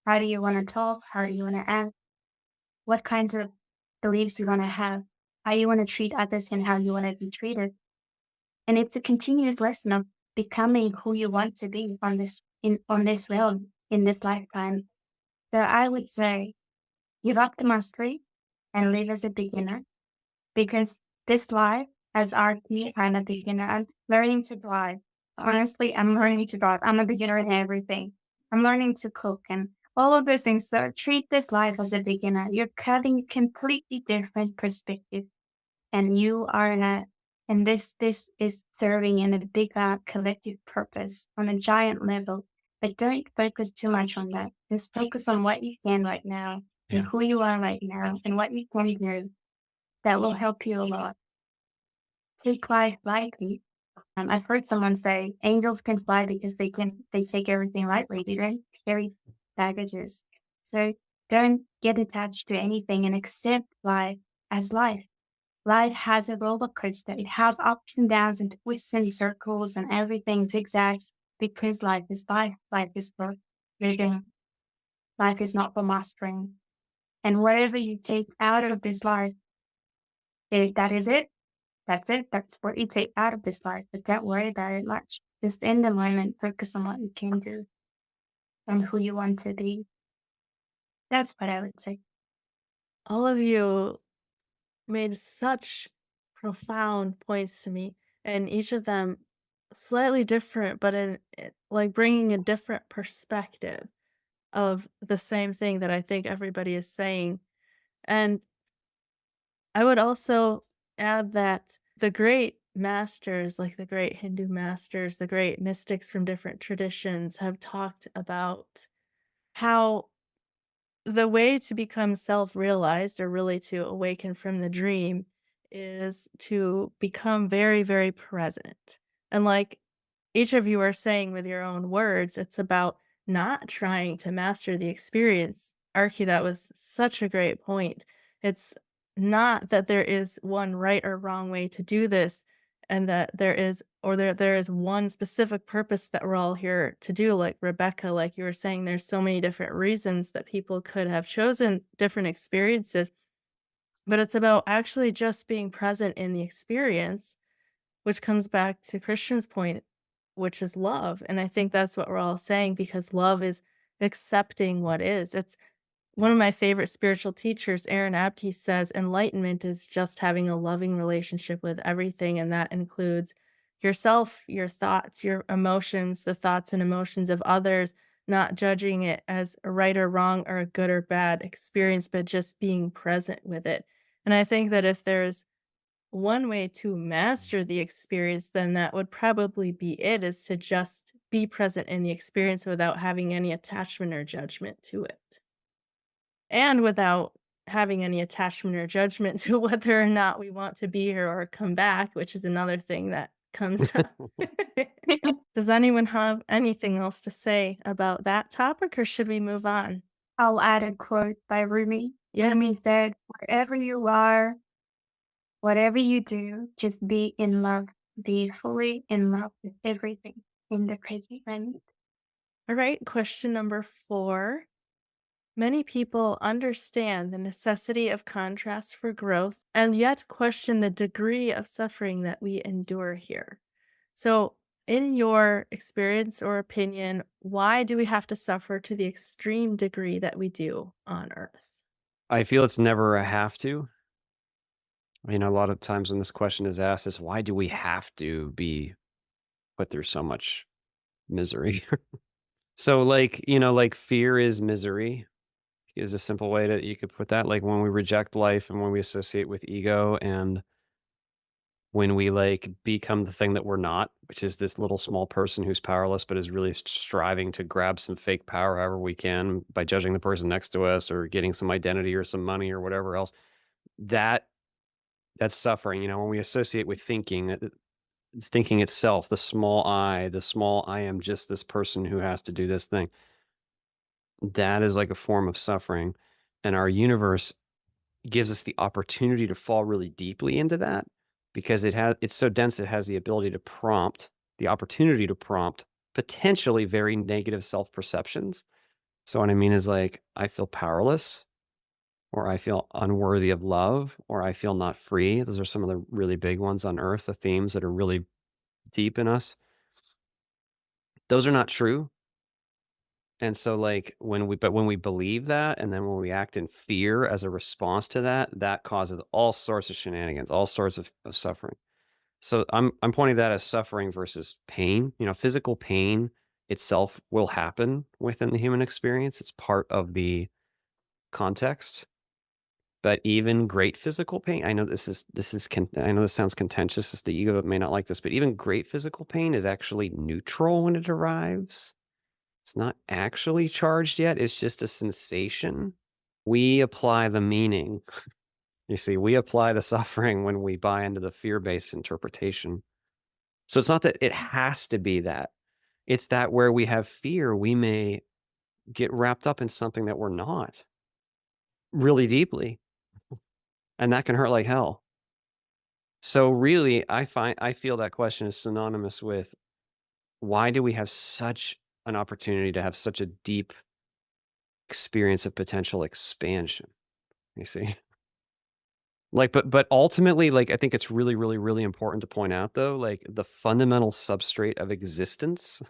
How do you want to talk? How do you want to act? What kinds of beliefs you want to have? How you want to treat others and how you want to be treated? And it's a continuous lesson of becoming who you want to be on this realm, in this lifetime. So I would say, give up the mastery and live as a beginner, because this life, as Arke, I'm a beginner. I'm learning to drive. Honestly, I'm learning to drive. I'm a beginner in everything. I'm learning to cook and all of those things. So treat this life as a beginner. You're having a completely different perspective, and you are and this is serving in a bigger collective purpose on a giant level. But don't focus too much on that. Just focus on what you can right now and who you are right now and what you can do. That will help you a lot. Take life lightly. I've heard someone say angels can fly because they take everything lightly. They don't carry baggages. So don't get attached to anything and accept life as life. Life has a roller coaster. It has ups and downs and twists and circles and everything, zigzags, because life is life. Life is for living. Life is not for mastering. And whatever you take out of this life, that is it. That's it. That's what you take out of this life. But don't worry about it much. Just in the moment, focus on what you can do and who you want to be. That's what I would say. All of you made such profound points to me, and each of them slightly different, but like bringing a different perspective of the same thing that I think everybody is saying. And I would also add that the great masters, like the great Hindu masters, the great mystics from different traditions, have talked about how the way to become self-realized, or really to awaken from the dream, is to become very, very present. And like each of you are saying with your own words, it's about not trying to master the experience. Archie, that was such a great point. It's not that there is one right or wrong way to do this, and that there is one specific purpose that we're all here to do. Like Rebecca, like you were saying, there's so many different reasons that people could have chosen different experiences, but it's about actually just being present in the experience, which comes back to Christian's point, which is love. And I think that's what we're all saying, because love is accepting what is. It's one of my favorite spiritual teachers, Aaron Abke, says enlightenment is just having a loving relationship with everything. And that includes yourself, your thoughts, your emotions, the thoughts and emotions of others, not judging it as a right or wrong or a good or bad experience, but just being present with it. And I think that if there's one way to master the experience, then that would probably be it, is to just be present in the experience without having any attachment or judgment to it. And without having any attachment or judgment to whether or not we want to be here or come back, which is another thing that comes up. Does anyone have anything else to say about that topic, or should we move on? I'll add a quote by Rumi. Yeah. Rumi said, wherever you are, whatever you do, just be in love. Be fully in love with everything in the present moment. All right, question number 4. Many people understand the necessity of contrast for growth and yet question the degree of suffering that we endure here. So, in your experience or opinion, why do we have to suffer to the extreme degree that we do on Earth? I feel it's never a have to. You know, a lot of times when this question is asked, it's why do we have to be put through so much misery? So, like, you know, like fear is misery, is a simple way that you could put that. Like when we reject life and when we associate with ego, and when we like become the thing that we're not, which is this little small person who's powerless but is really striving to grab some fake power however we can by judging the person next to us or getting some identity or some money or whatever else. That that's suffering. You know, when we associate with thinking itself, the small I am just this person who has to do this thing. That is like a form of suffering. And our universe gives us the opportunity to fall really deeply into that because it's so dense, it has the ability to prompt, the opportunity to prompt potentially very negative self-perceptions. So what I mean is like, I feel powerless, or I feel unworthy of love, or I feel not free. Those are some of the really big ones on Earth, the themes that are really deep in us. Those are not true. And so like when we believe that, and then when we act in fear as a response to that, that causes all sorts of shenanigans, all sorts of suffering. So I'm pointing that as suffering versus pain. You know, physical pain itself will happen within the human experience. It's part of the context. But even great physical pain, I know I know this sounds contentious, as the ego may not like this, but even great physical pain is actually neutral when it arrives. It's not actually charged yet. It's just a sensation. We apply the meaning. You see, we apply the suffering when we buy into the fear-based interpretation. So it's not that it has to be that. It's that where we have fear, we may get wrapped up in something that we're not really deeply. And that can hurt like hell. So really, I feel that question is synonymous with why do we have such an opportunity to have such a deep experience of potential expansion? You see? Like, but ultimately, like, I think it's really, really, really important to point out, though, like, the fundamental substrate of existence,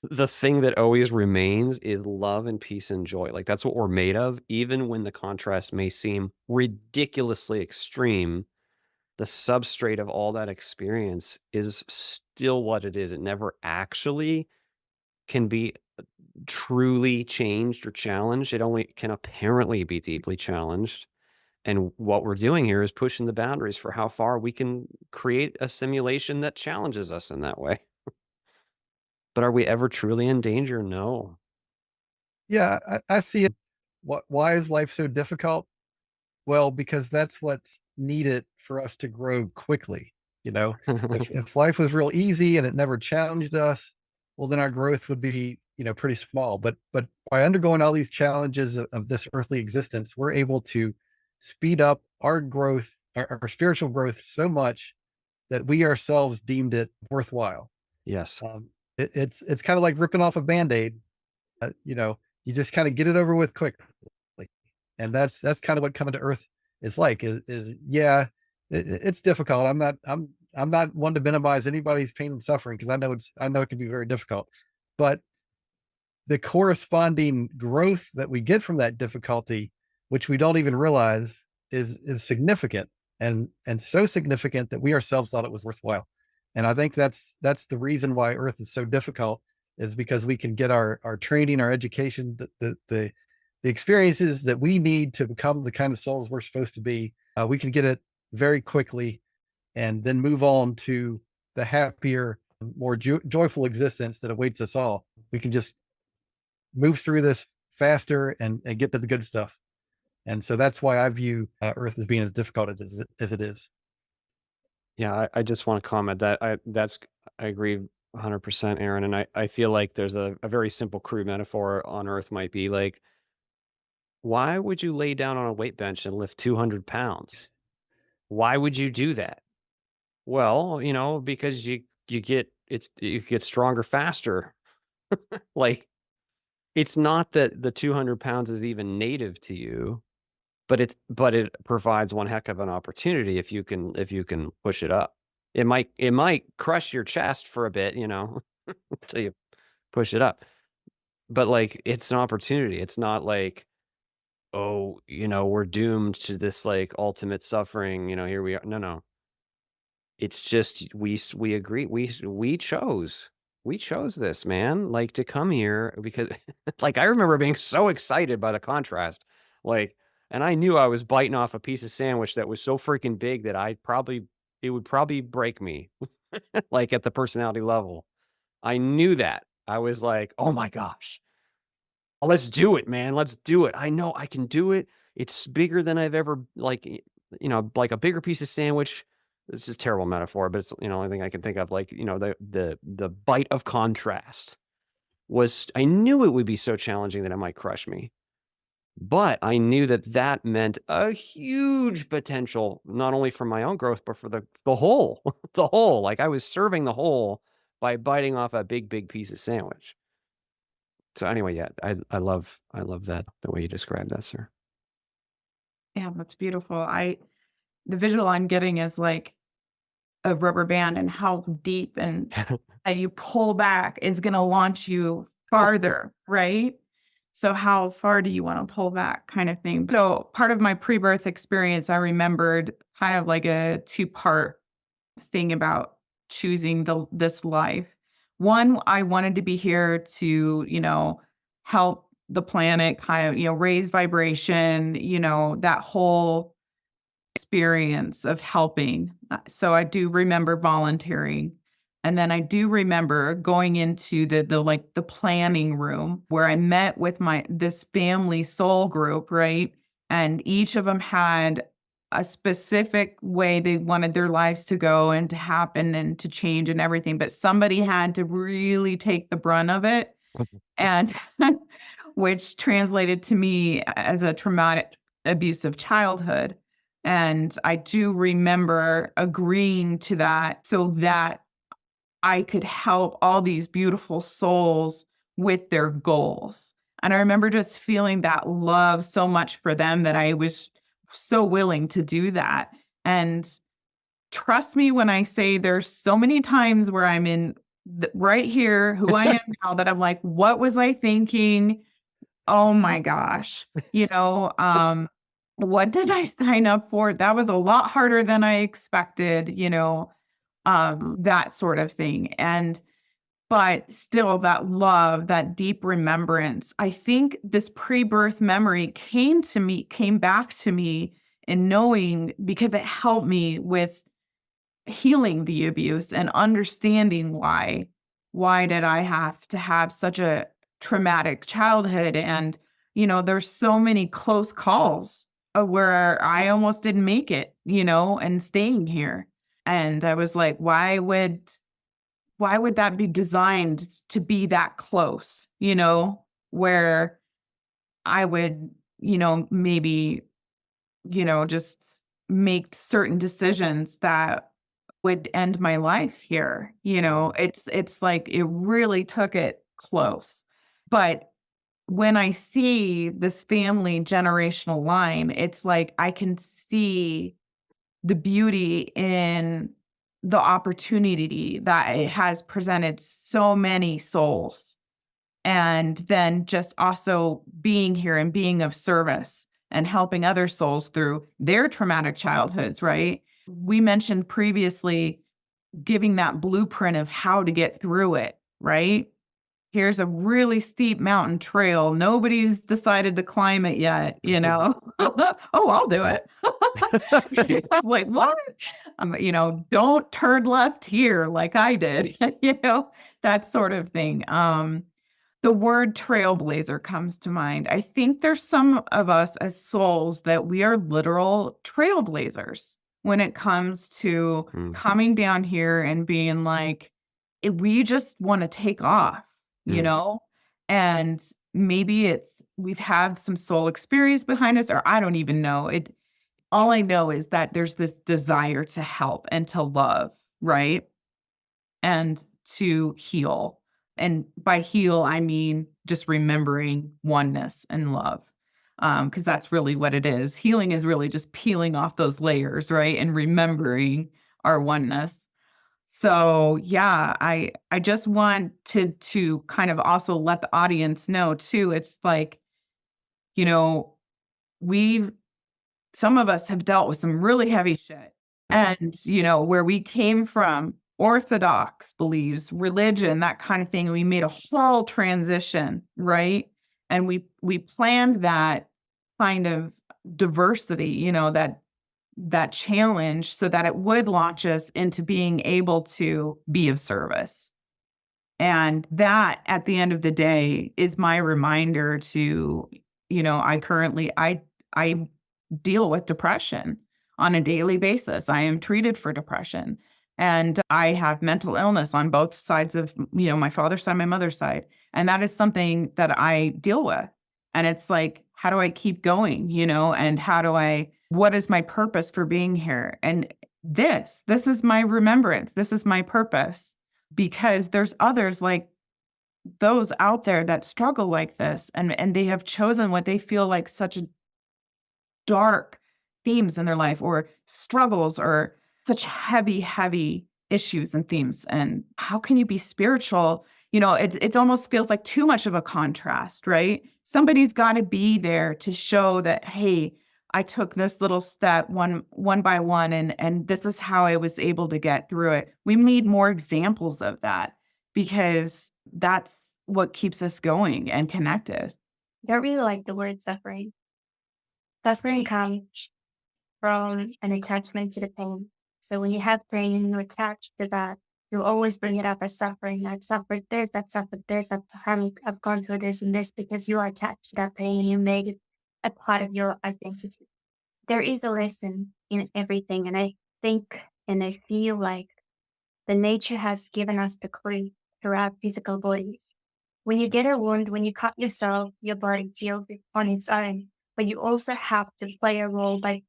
the thing that always remains is love and peace and joy. Like, that's what we're made of, even when the contrast may seem ridiculously extreme. The substrate of all that experience is still what it is. It never actually can be truly changed or challenged. It only can apparently be deeply challenged. And what we're doing here is pushing the boundaries for how far we can create a simulation that challenges us in that way. But are we ever truly in danger? No. Yeah, I see it. Why is life so difficult? Well, because that's what's needed for us to grow quickly. You know, if life was real easy and it never challenged us, well, then our growth would be, pretty small. But by undergoing all these challenges of this earthly existence, we're able to speed up our growth, our spiritual growth so much that we ourselves deemed it worthwhile. Yes. It's kind of like ripping off a Band-Aid. You just kind of get it over with quickly. And that's kind of what coming to earth is like, yeah, it's difficult. I'm not one to minimize anybody's pain and suffering, because I know it can be very difficult, but the corresponding growth that we get from that difficulty, which we don't even realize, is significant, and so significant that we ourselves thought it was worthwhile. And I think that's the reason why earth is so difficult, is because we can get our training, our education, the experiences that we need to become the kind of souls we're supposed to be. We can get it very quickly, and then move on to the happier, more joyful existence that awaits us all. We can just move through this faster and get to the good stuff. And so that's why I view earth as being as difficult as it is. Yeah, I just want to comment that I agree 100%, Aaron. And I feel like there's a very simple crude metaphor on earth might be like, why would you lay down on a weight bench and lift 200 pounds? Why would you do that? Well, because you get stronger faster. Like, it's not that the 200 pounds is even native to you, but it provides one heck of an opportunity if you can push it up. It might crush your chest for a bit, until you push it up. But like, it's an opportunity. It's not like, oh, we're doomed to this like ultimate suffering, here we are. No. It's just we agree. We chose this, man, like, to come here because like, I remember being so excited by the contrast. Like, and I knew I was biting off a piece of sandwich that was so freaking big that it would probably break me, like, at the personality level. I knew that. I was like, "Oh my gosh. Let's do it, man. Let's do it. I know I can do it. It's bigger than I've ever like, like a bigger piece of sandwich." This is a terrible metaphor, but it's the only thing I can think of. Like, the bite of contrast was, I knew it would be so challenging that it might crush me. But I knew that meant a huge potential, not only for my own growth, but for the whole, the whole. Like, I was serving the whole by biting off a big, big piece of sandwich. So anyway, yeah, I love that, the way you described that, sir. Yeah, that's beautiful. The visual I'm getting is like a rubber band, and how deep and that you pull back is going to launch you farther, right? So how far do you want to pull back, kind of thing? So part of my pre-birth experience, I remembered kind of like a 2-part thing about choosing this life. One, I wanted to be here to, help the planet kind of, raise vibration, that whole experience of helping. So I do remember volunteering. And then I do remember going into the planning room where I met with this family soul group, right? And each of them had a specific way they wanted their lives to go and to happen and to change and everything. But somebody had to really take the brunt of it. And which translated to me as a traumatic, abusive childhood. And I do remember agreeing to that so that I could help all these beautiful souls with their goals. And I remember just feeling that love so much for them that I was so willing to do that. And trust me when I say there's so many times where I'm in right here, who I am now, that I'm like, what was I thinking? Oh my gosh. What did I sign up for? That was a lot harder than I expected, that sort of thing. But still that love, that deep remembrance. I think this pre-birth memory came back to me in knowing, because it helped me with healing the abuse and understanding why did I have to have such a traumatic childhood. And there's so many close calls where I almost didn't make it, and staying here. And I was like, why would that be designed to be that close, where I would, maybe, just make certain decisions that would end my life here. It's like it really took it close. But when I see this family generational line, it's like I can see the beauty in the opportunity that it has presented so many souls. And then just also being here and being of service and helping other souls through their traumatic childhoods, right? We mentioned previously giving that blueprint of how to get through it, right? Here's a really steep mountain trail. Nobody's decided to climb it yet, Oh, I'll do it. I'm like, what? Don't turn left here like I did, that sort of thing. The word trailblazer comes to mind. I think there's some of us as souls that we are literal trailblazers when it comes to coming down here and being like, we just want to take off, and maybe we've had some soul experience behind us, or I don't even know it. All I know is that there's this desire to help and to love, right? And to heal. And by heal, I mean just remembering oneness and love. Because that's really what it is. Healing is really just peeling off those layers, right? And remembering our oneness. So yeah, I just wanted to kind of also let the audience know too. It's like, some of us have dealt with some really heavy shit. And, where we came from, Orthodox beliefs, religion, that kind of thing. We made a whole transition, right? And we planned that kind of diversity, that challenge, so that it would launch us into being able to be of service. And that, at the end of the day, is my reminder to, I deal with depression on a daily basis. I am treated for depression. And I have mental illness on both sides of, my father's side, my mother's side. And that is something that I deal with. And it's like, how do I keep going, and what is my purpose for being here? And this is my remembrance. This is my purpose, because there's others like those out there that struggle like this. And they have chosen what they feel like such a dark themes in their life, or struggles, or such heavy issues and themes. And how can you be spiritual? It almost feels like too much of a contrast, right? Somebody's got to be there to show that, hey, I took this little step one by one, and this is how I was able to get through it. We need more examples of that, because that's what keeps us going and connected. I really like the word suffering. Suffering comes from an attachment to the pain. So when you have pain and you attach to that, you always bring it up as suffering. I've suffered this, I've gone through this and this, because you are attached to that pain and you made it a part of your identity. There is a lesson in everything, and I think and I feel like the nature has given us the clue through our physical bodies. When you get a wound, when you cut yourself, your body heals it on its own. But you also have to play a role by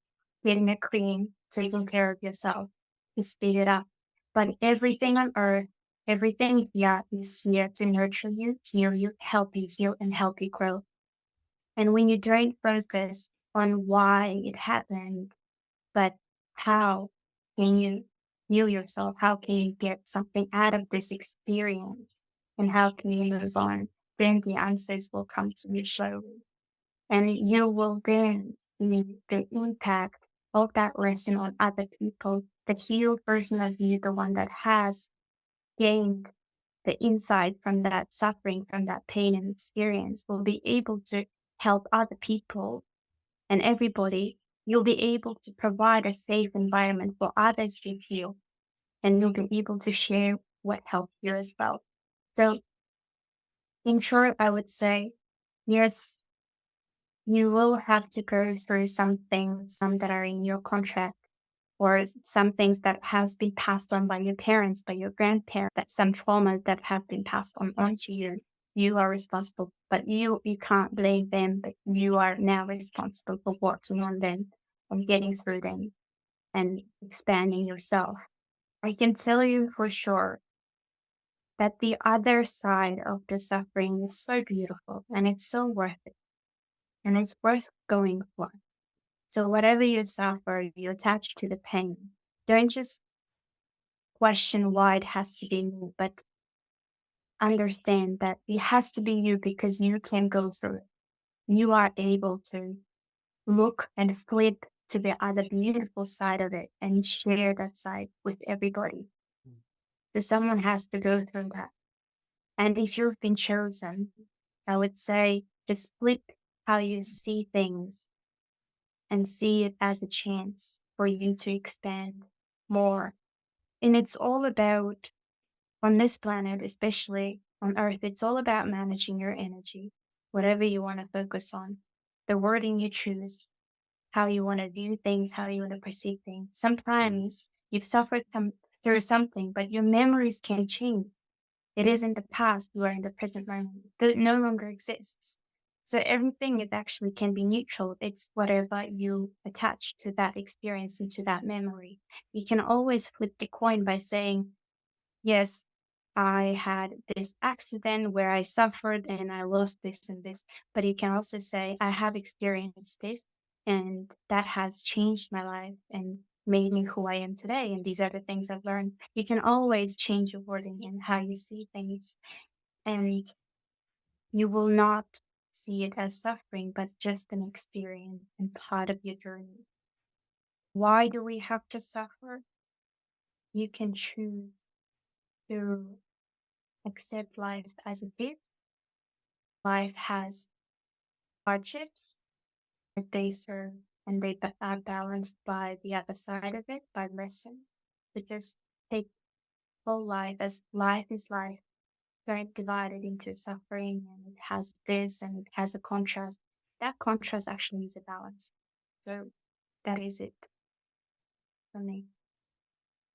getting a cream, taking care of yourself to speed it up. But everything on earth Everything here is here to nurture you, heal you, help you heal, and help you grow. And when you don't focus on why it happened, but how can you heal yourself? How can you get something out of this experience? And how can you move on? Then the answers will come to you slowly. And you will then see the impact of that lesson on other people. The healed version of you, the one that has gained the insight from that suffering, from that pain and experience, will be able to help other people and everybody. You'll be able to provide a safe environment for others to heal, and you'll be able to share what helped you as well. So, in short, I would say, yes, you will have to go through some things, some that are in your contract, or some things that has been passed on by your parents, by your grandparents, that some traumas that have been passed on onto you. You are responsible, but you can't blame them, but you are now responsible for working on them and getting through them and expanding yourself. I can tell you for sure that the other side of the suffering is so beautiful and it's so worth it. And it's worth going for. So whatever you suffer, you attach to the pain. Don't just question why it has to be you, but understand that it has to be you because you can go through it. You are able to look and flip to the other beautiful side of it and share that side with everybody. So someone has to go through that. And if you've been chosen, I would say just flip how you see things and see it as a chance for you to expand more. And it's all about, on this planet, especially on Earth, it's all about managing your energy, whatever you want to focus on, the wording you choose, how you want to view things, how you want to perceive things. Sometimes you've suffered through something, but your memories can change. It is in the past, you are in the present moment. It no longer exists. So everything is actually can be neutral. It's whatever you attach to that experience and to that memory. You can always flip the coin by saying, yes, I had this accident where I suffered and I lost this and this. But you can also say, I have experienced this and that has changed my life and made me who I am today. And these are the things I've learned. You can always change your wording and how you see things. And you will not see it as suffering, but just an experience and part of your journey. Why do we have to suffer? You can choose to accept life as it is. Life has hardships, but they serve and they are balanced by the other side of it, by lessons. But just take whole life as life is life. Don't divide it into suffering and it has this and it has a contrast. That contrast actually is a balance. So that is it for me.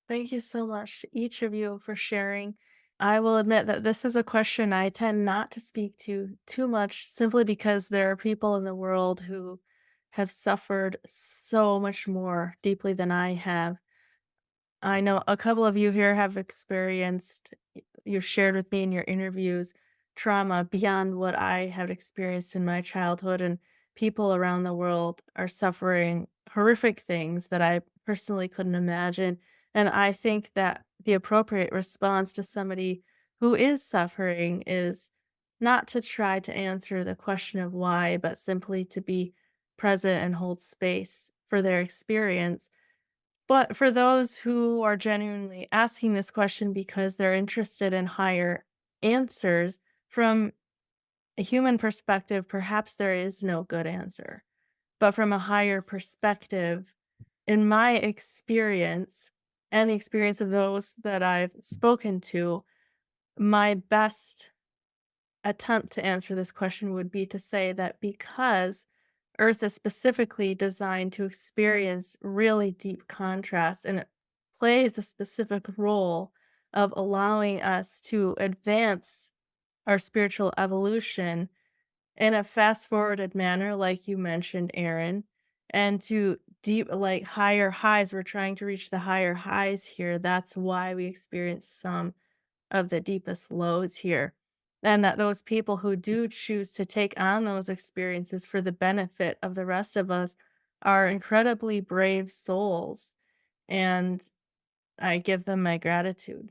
Thank you so much, each of you, for sharing. I will admit that this is a question I tend not to speak to too much simply because there are people in the world who have suffered so much more deeply than I have. I know a couple of you here have experienced, you shared with me in your interviews, trauma beyond what I have experienced in my childhood, and people around the world are suffering horrific things that I personally couldn't imagine. And I think that the appropriate response to somebody who is suffering is not to try to answer the question of why, but simply to be present and hold space for their experience. But for those who are genuinely asking this question because they're interested in higher answers, from a human perspective, perhaps there is no good answer. But from a higher perspective, in my experience and the experience of those that I've spoken to, my best attempt to answer this question would be to say that because Earth is specifically designed to experience really deep contrast, and it plays a specific role of allowing us to advance our spiritual evolution in a fast forwarded manner, like you mentioned, Aaron, and to deep, like higher highs. We're trying to reach the higher highs here. That's why we experience some of the deepest loads here. And that those people who do choose to take on those experiences for the benefit of the rest of us are incredibly brave souls. And I give them my gratitude.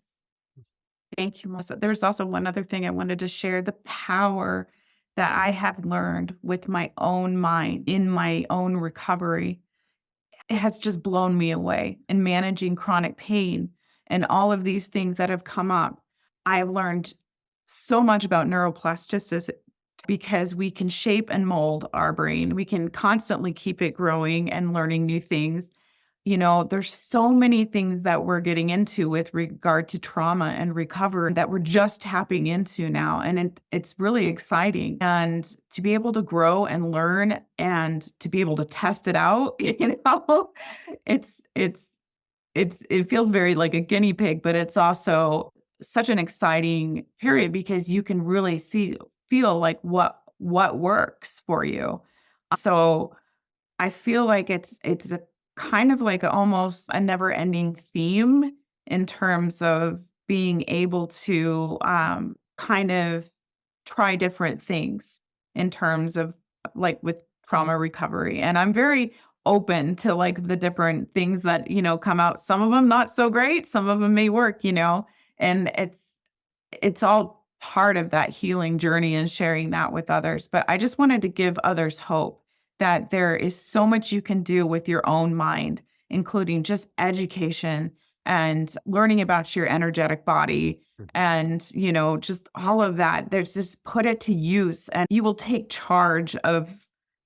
Thank you, Melissa. There's also one other thing I wanted to share, the power that I have learned with my own mind in my own recovery. It has just blown me away in managing chronic pain and all of these things that have come up. I have learned so much about neuroplasticity because we can shape and mold our brain. We can constantly keep it growing and learning new things. There's so many things that we're getting into with regard to trauma and recovery that we're just tapping into now. And it's really exciting. And to be able to grow and learn and to be able to test it out, it feels very like a guinea pig, but it's also such an exciting period because you can really feel like what works for you. So I feel like it's a kind of like almost a never-ending theme in terms of being able to kind of try different things in terms of like with trauma recovery. And I'm very open to like the different things that, come out. Some of them not so great, some of them may work, and it's all part of that healing journey and sharing that with others. But I just wanted to give others hope that there is so much you can do with your own mind, including just education and learning about your energetic body and, just all of that. There's just put it to use and you will take charge of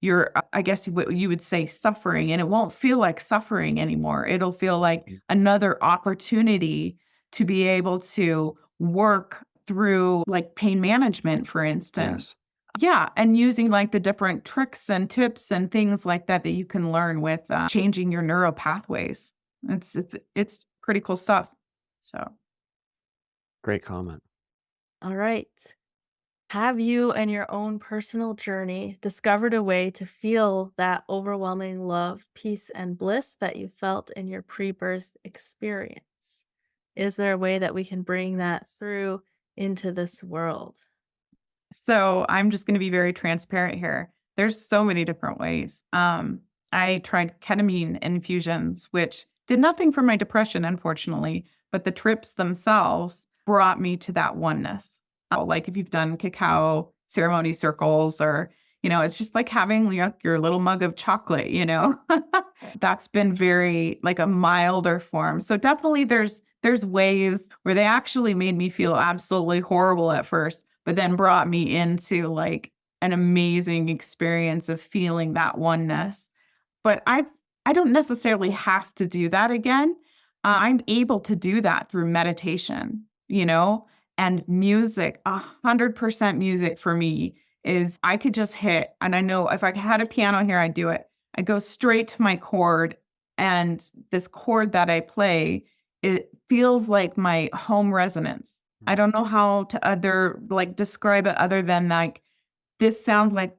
your, I guess what you would say, suffering, and it won't feel like suffering anymore. It'll feel like another opportunity to be able to work through like pain management, for instance. Yes. Yeah, and using like the different tricks and tips and things like that you can learn with changing your neural pathways. It's pretty cool stuff. So Great comment. All right. Have you, in your own personal journey, discovered a way to feel that overwhelming love, peace, and bliss that you felt in your pre-birth experience? Is there a way that we can bring that through into this world? So I'm just going to be very transparent here. There's so many different ways. I tried ketamine infusions, which did nothing for my depression, unfortunately, but the trips themselves brought me to that oneness. Like if you've done cacao ceremony circles or, it's just like having your little mug of chocolate, that's been very like a milder form. So definitely there's ways where they actually made me feel absolutely horrible at first, but then brought me into like an amazing experience of feeling that oneness. But I don't necessarily have to do that again. I'm able to do that through meditation, and music. 100% music for me is I could just hit, and I know if I had a piano here, I'd do it. I go straight to my chord, and this chord that I play, it feels like my home resonance. I don't know how to describe it other than like, this sounds like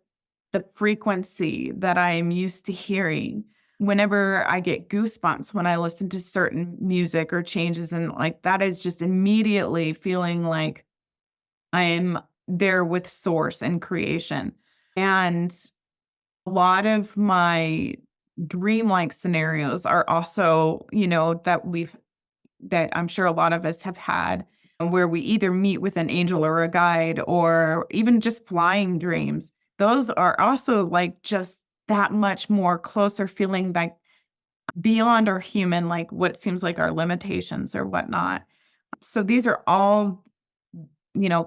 the frequency that I am used to hearing. Whenever I get goosebumps when I listen to certain music or changes, and like that is just immediately feeling like I'm there with source and creation. And a lot of my dreamlike scenarios are also, that I'm sure a lot of us have had, where we either meet with an angel or a guide, or even just flying dreams. Those are also like just that much more closer feeling like beyond our human, like what seems like our limitations or whatnot. So these are all,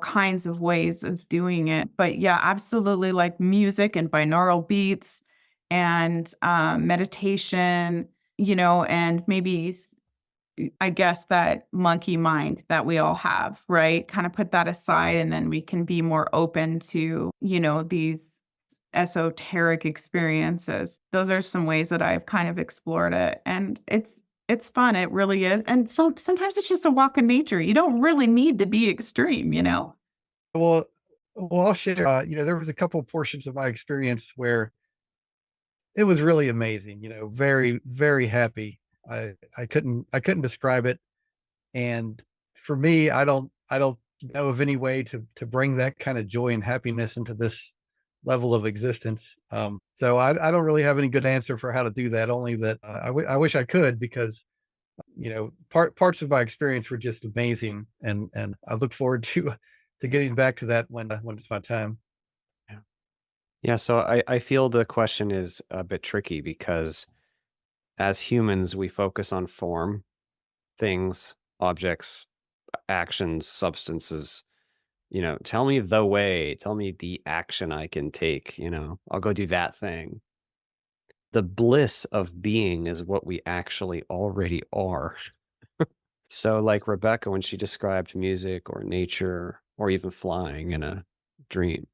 kinds of ways of doing it. But yeah, absolutely, like music and binaural beats and meditation, and maybe I guess that monkey mind that we all have, right? Kind of put that aside, and then we can be more open to, these esoteric experiences. Those are some ways that I've kind of explored it. And it's fun. It really is. And so sometimes it's just a walk in nature. You don't really need to be extreme, Well, I'll share. There was a couple portions of my experience where it was really amazing. Very, very happy. I couldn't describe it. And for me, I don't I don't know of any way to bring that kind of joy and happiness into this level of existence. So I don't really have any good answer for how to do that. Only that I wish I could, because parts of my experience were just amazing, and I look forward to getting back to that when it's my time. Yeah, so I feel the question is a bit tricky because as humans, we focus on form, things, objects, actions, substances. Tell me the way, tell me the action I can take, I'll go do that thing. The bliss of being is what we actually already are. So, like Rebecca, when she described music or nature or even flying in a dream,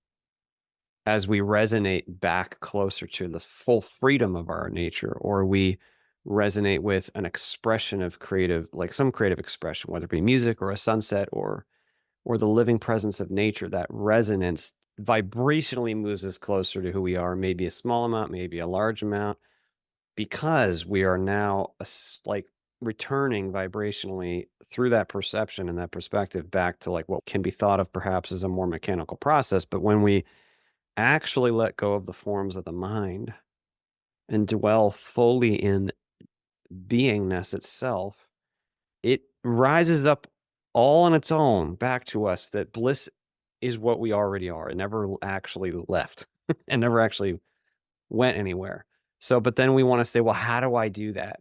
as we resonate back closer to the full freedom of our nature, or we resonate with an expression of creative, like some creative expression, whether it be music or a sunset or the living presence of nature, that resonance vibrationally moves us closer to who we are, maybe a small amount, maybe a large amount, because we are now like returning vibrationally through that perception and that perspective back to like what can be thought of perhaps as a more mechanical process. But when we actually let go of the forms of the mind and dwell fully in beingness itself, it rises up all on its own back to us that bliss is what we already are. It never actually left and never actually went anywhere. So, but then we want to say, well, how do I do that?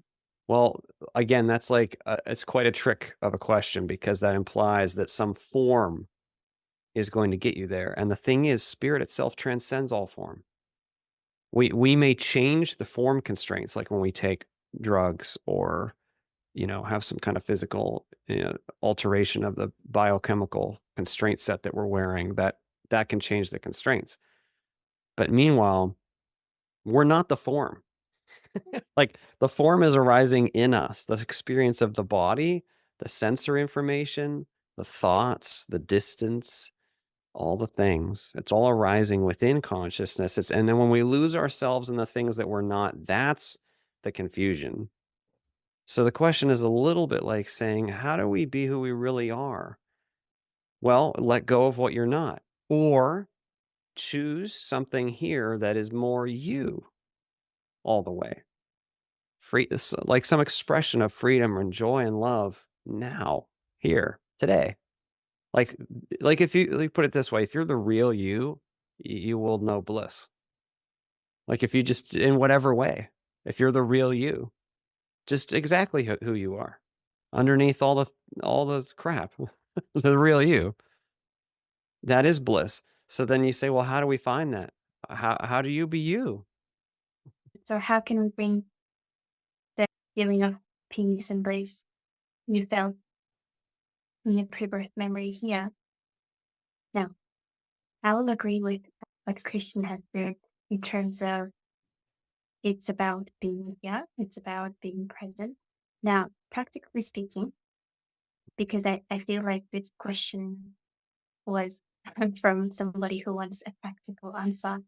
Well, again, that's like, it's quite a trick of a question, because that implies that some form is going to get you there. And the thing is, spirit itself transcends all form. We may change the form constraints, like when we take drugs or have some kind of physical alteration of the biochemical constraint set that we're wearing, that can change the constraints. But meanwhile, we're not the form. Like, the form is arising in us, the experience of the body, the sensory information, the thoughts, the distance, all the things. It's all arising within consciousness. And then when we lose ourselves in the things that we're not, that's the confusion. So the question is a little bit like saying, how do we be who we really are? Well, let go of what you're not, or choose something here that is more you all the way. Free, like some expression of freedom and joy and love now, here, today. Like, if you put it this way, if you're the real you, you will know bliss. Like, if you just, in whatever way, if you're the real you, just exactly who you are, underneath all the crap, the real you, that is bliss. So then you say, well, how do we find that? How do you be you? So how can we bring that feeling of peace and bliss you felt in your pre-birth memories? Yeah. Now, I will agree with what Christian has said in terms of it's about being, yeah, it's about being present. Now, practically speaking, because I feel like this question was from somebody who wants a practical answer.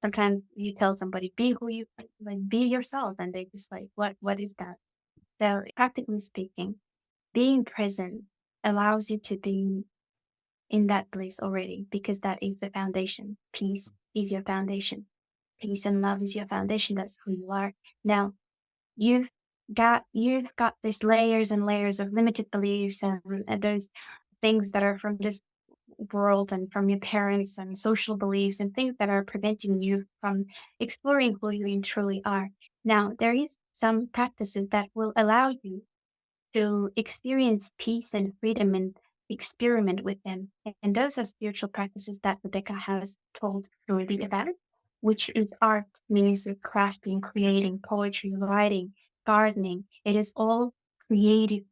Sometimes you tell somebody, be who you, like, be yourself, and they just like, what is that? So practically speaking, being present allows you to be in that place already, because that is the foundation. Peace is your foundation. Peace and love is your foundation. That's who you are. Now, you've got these layers and layers of limited beliefs and those things that are from this world and from your parents and social beliefs and things that are preventing you from exploring who you truly are. Now, there is some practices that will allow you to experience peace and freedom and experiment with them. And those are spiritual practices that Rebecca has told Rudy about, which is art, music, crafting, creating, poetry, writing, gardening. It is all creative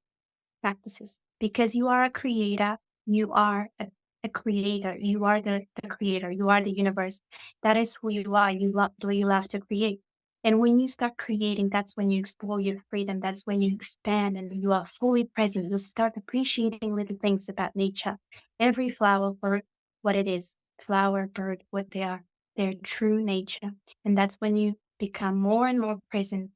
practices, because you are a creator. You are a creator. You are the creator. You are the universe. That is who you are. You love to create. And when you start creating, that's when you explore your freedom. That's when you expand and you are fully present. You start appreciating little things about nature. Every flower, bird, what it is, flower, bird, what they are, their true nature. And that's when you become more and more present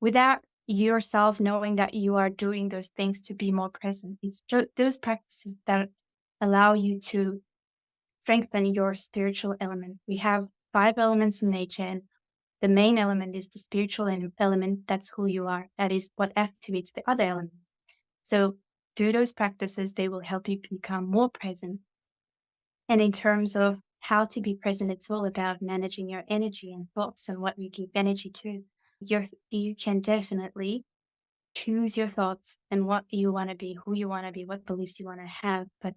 without yourself knowing that you are doing those things to be more present. It's those practices that allow you to strengthen your spiritual element. We have 5 elements in nature, and the main element is the spiritual element. That's who you are. That is what activates the other elements. So through those practices, they will help you become more present. And in terms of how to be present, it's all about managing your energy and thoughts and what you give energy to. You can definitely choose your thoughts and what you want to be, who you want to be, what beliefs you want to have. But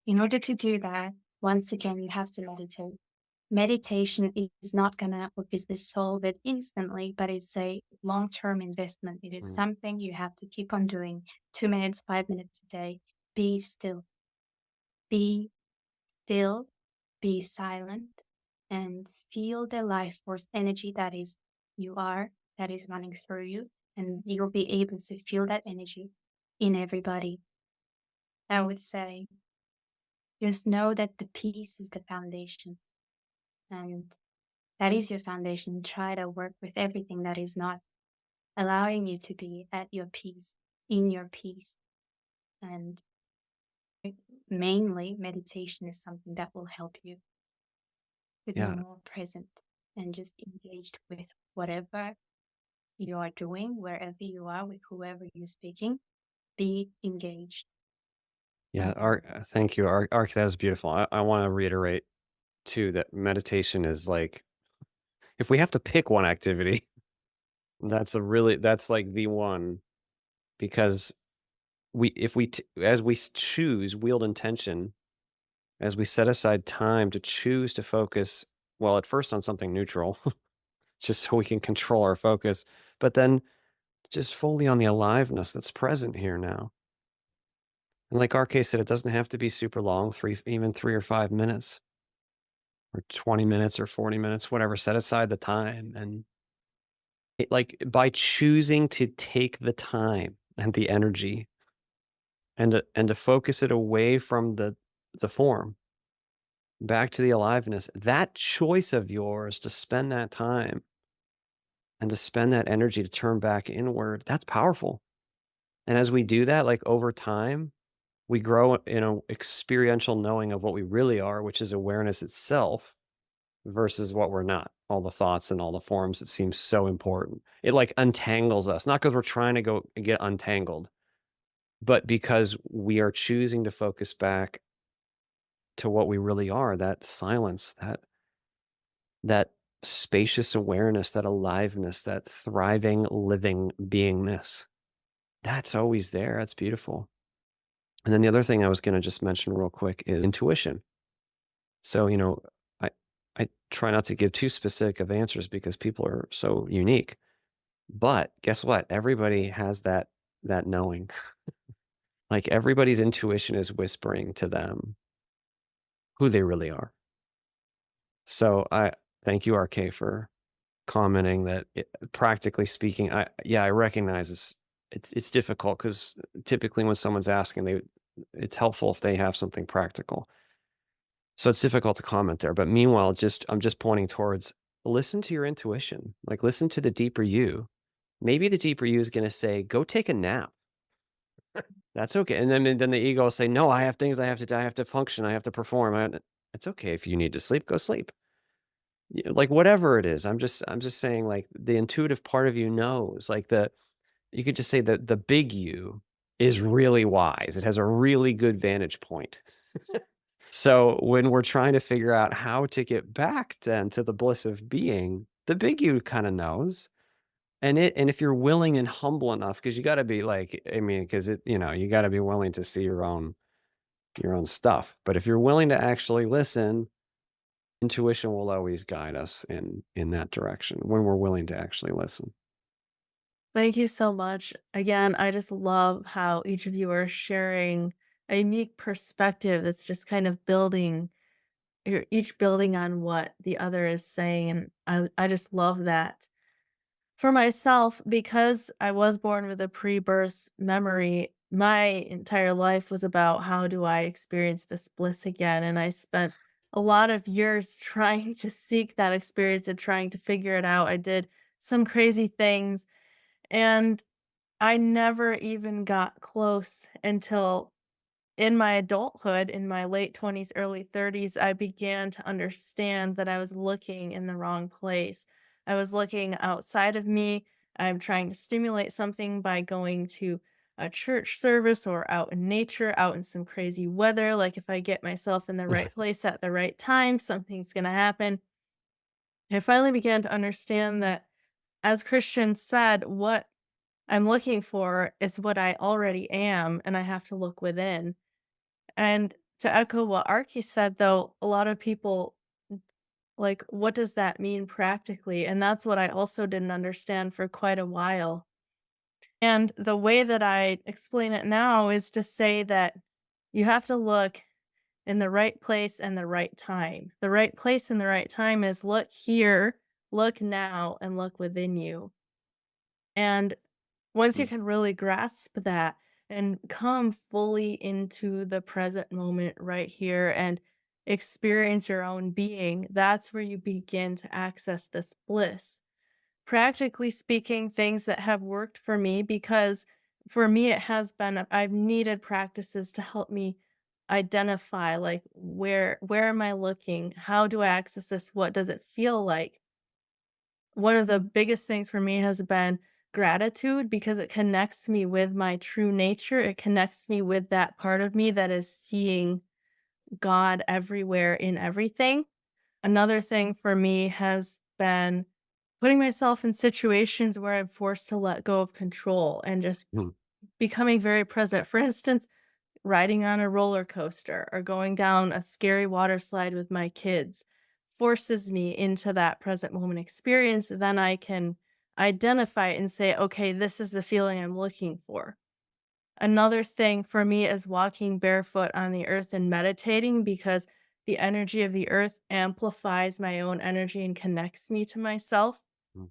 in order to do that, once again, you have to meditate. Meditation is not going to obviously solve it instantly, but it's a long-term investment. It is something you have to keep on doing. 2 minutes, 5 minutes a day. Be still. Be still, be silent, and feel the life force energy that is running through you. And you'll be able to feel that energy in everybody. I would say just know that the peace is the foundation. And that is your foundation. Try to work with everything that is not allowing you to be at your peace, in your peace. And mainly, meditation is something that will help you to be Yeah. more present and just engaged with whatever you are doing, wherever you are, with whoever you're speaking. Be engaged. Yeah. Okay. Thank you. Arke, that was beautiful. I want to reiterate too that meditation is like, if we have to pick one activity, that's like the one, because as we choose, wield intention, as we set aside time to choose to focus, well, at first on something neutral, just so we can control our focus, but then just fully on the aliveness that's present here now. And like Arke said, it doesn't have to be super long, even 3 or 5 minutes, or 20 minutes or 40 minutes, whatever. Set aside the time, and like by choosing to take the time and the energy and to focus it away from the form back to the aliveness, that choice of yours to spend that time and to spend that energy to turn back inward, that's powerful. And as we do that, like over time, we grow in an experiential knowing of what we really are, which is awareness itself versus what we're not. All the thoughts and all the forms, it seems so important. It like untangles us, not because we're trying to go get untangled, but because we are choosing to focus back to what we really are, that silence, that spacious awareness, that aliveness, that thriving, living beingness. That's always there. That's beautiful. And then the other thing I was going to just mention real quick is intuition. So, I I try not to give too specific of answers because people are so unique. But guess what? Everybody has that knowing. Like everybody's intuition is whispering to them who they really are. So I thank you, RK, for commenting that practically speaking, I recognize it's difficult because typically when someone's asking, it's helpful if they have something practical. So it's difficult to comment there. But meanwhile, I'm just pointing towards, listen to your intuition. Like listen to the deeper you. Maybe the deeper you is going to say, go take a nap. That's okay. And then the ego will say, no, I have things I have to do. I have to function. I have to perform. It's okay. If you need to sleep, go sleep. Like whatever it is. I'm just saying, like the intuitive part of you knows, like you could just say that the big you is really wise. It has a really good vantage point. So when we're trying to figure out how to get back then to the bliss of being, the big you kind of knows. And if you're willing and humble enough, because you got to be like, I mean, because you got to be willing to see your own stuff. But if you're willing to actually listen, intuition will always guide us in that direction when we're willing to actually listen. Thank you so much. Again, I just love how each of you are sharing a unique perspective that's just kind of building, you're each building on what the other is saying. And I just love that. For myself, because I was born with a pre-birth memory, my entire life was about how do I experience this bliss again? And I spent a lot of years trying to seek that experience and trying to figure it out. I did some crazy things. And I never even got close until in my adulthood, in my late 20s, early 30s, I began to understand that I was looking in the wrong place. I was looking outside of me. I'm trying to stimulate something by going to a church service or out in nature, out in some crazy weather. Like if I get myself in the right place at the right time, something's going to happen. I finally began to understand that, as Christian said, what I'm looking for is what I already am, and I have to look within. And to echo what Arki said, though, a lot of people like, what does that mean practically? And that's what I also didn't understand for quite a while. And the way that I explain it now is to say that you have to look in the right place and the right time. The right place and the right time is look here, look now, and look within you. And once you Mm. can really grasp that and come fully into the present moment right here and experience your own being, that's where you begin to access this bliss. Practically speaking, things that have worked for me, because for me it has been I've needed practices to help me identify like where am I looking? How do I access this? What does it feel like? One of the biggest things for me has been gratitude because it connects me with my true nature. It connects me with that part of me that is seeing God everywhere in everything. Another thing for me has been putting myself in situations where I'm forced to let go of control and just Mm. becoming very present. For instance, riding on a roller coaster or going down a scary water slide with my kids forces me into that present moment experience. Then I can identify it and say, okay, this is the feeling I'm looking for. Another thing for me is walking barefoot on the earth and meditating because the energy of the earth amplifies my own energy and connects me to myself. Mm.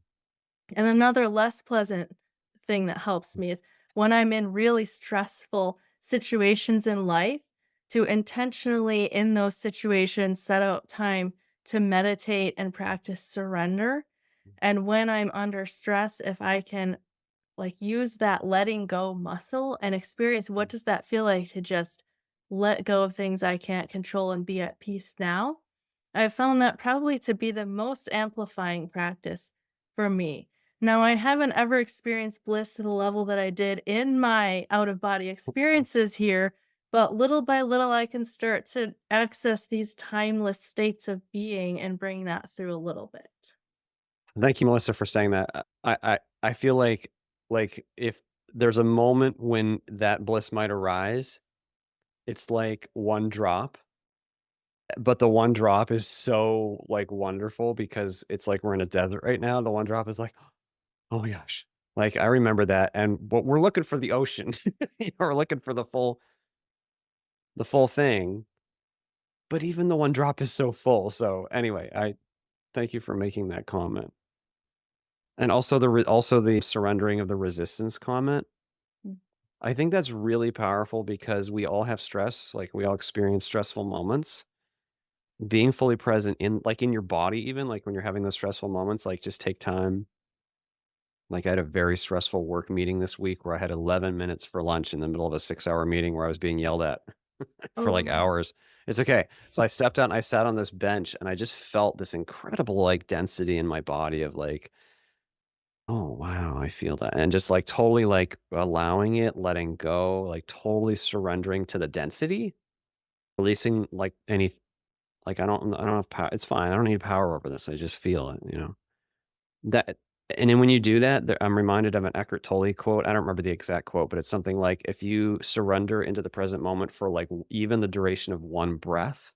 And another less pleasant thing that helps me is when I'm in really stressful situations in life, to intentionally, in those situations, set out time to meditate and practice surrender. And when I'm under stress, if I can like use that letting go muscle and experience what does that feel like to just let go of things I can't control and be at peace now. I've found that probably to be the most amplifying practice for me. Now, I haven't ever experienced bliss to the level that I did in my out of body experiences here, but little by little, I can start to access these timeless states of being and bring that through a little bit. Thank you, Melissa, for saying that. I feel like if there's a moment when that bliss might arise, it's like one drop, but the one drop is so like wonderful because it's like we're in a desert right now. The one drop is like, oh my gosh. Like I remember that. And what we're looking for the ocean. We're looking for the full thing. But even the one drop is so full. So anyway, I thank you for making that comment. And also the surrendering of the resistance comment. Mm. I think that's really powerful because we all have stress, like we all experience stressful moments. Being fully present in like in your body even, like when you're having those stressful moments, like just take time. Like I had a very stressful work meeting this week where I had 11 minutes for lunch in the middle of a 6-hour meeting where I was being yelled at for like Oh, hours. It's okay. So I stepped out and I sat on this bench and I just felt this incredible like density in my body of like, oh, wow, I feel that. And just like totally like allowing it, letting go, like totally surrendering to the density, releasing like any, like I don't have power. It's fine. I don't need power over this. I just feel it, that. And then when you do that, I'm reminded of an Eckhart Tolle quote. I don't remember the exact quote, but it's something like, if you surrender into the present moment for like even the duration of one breath,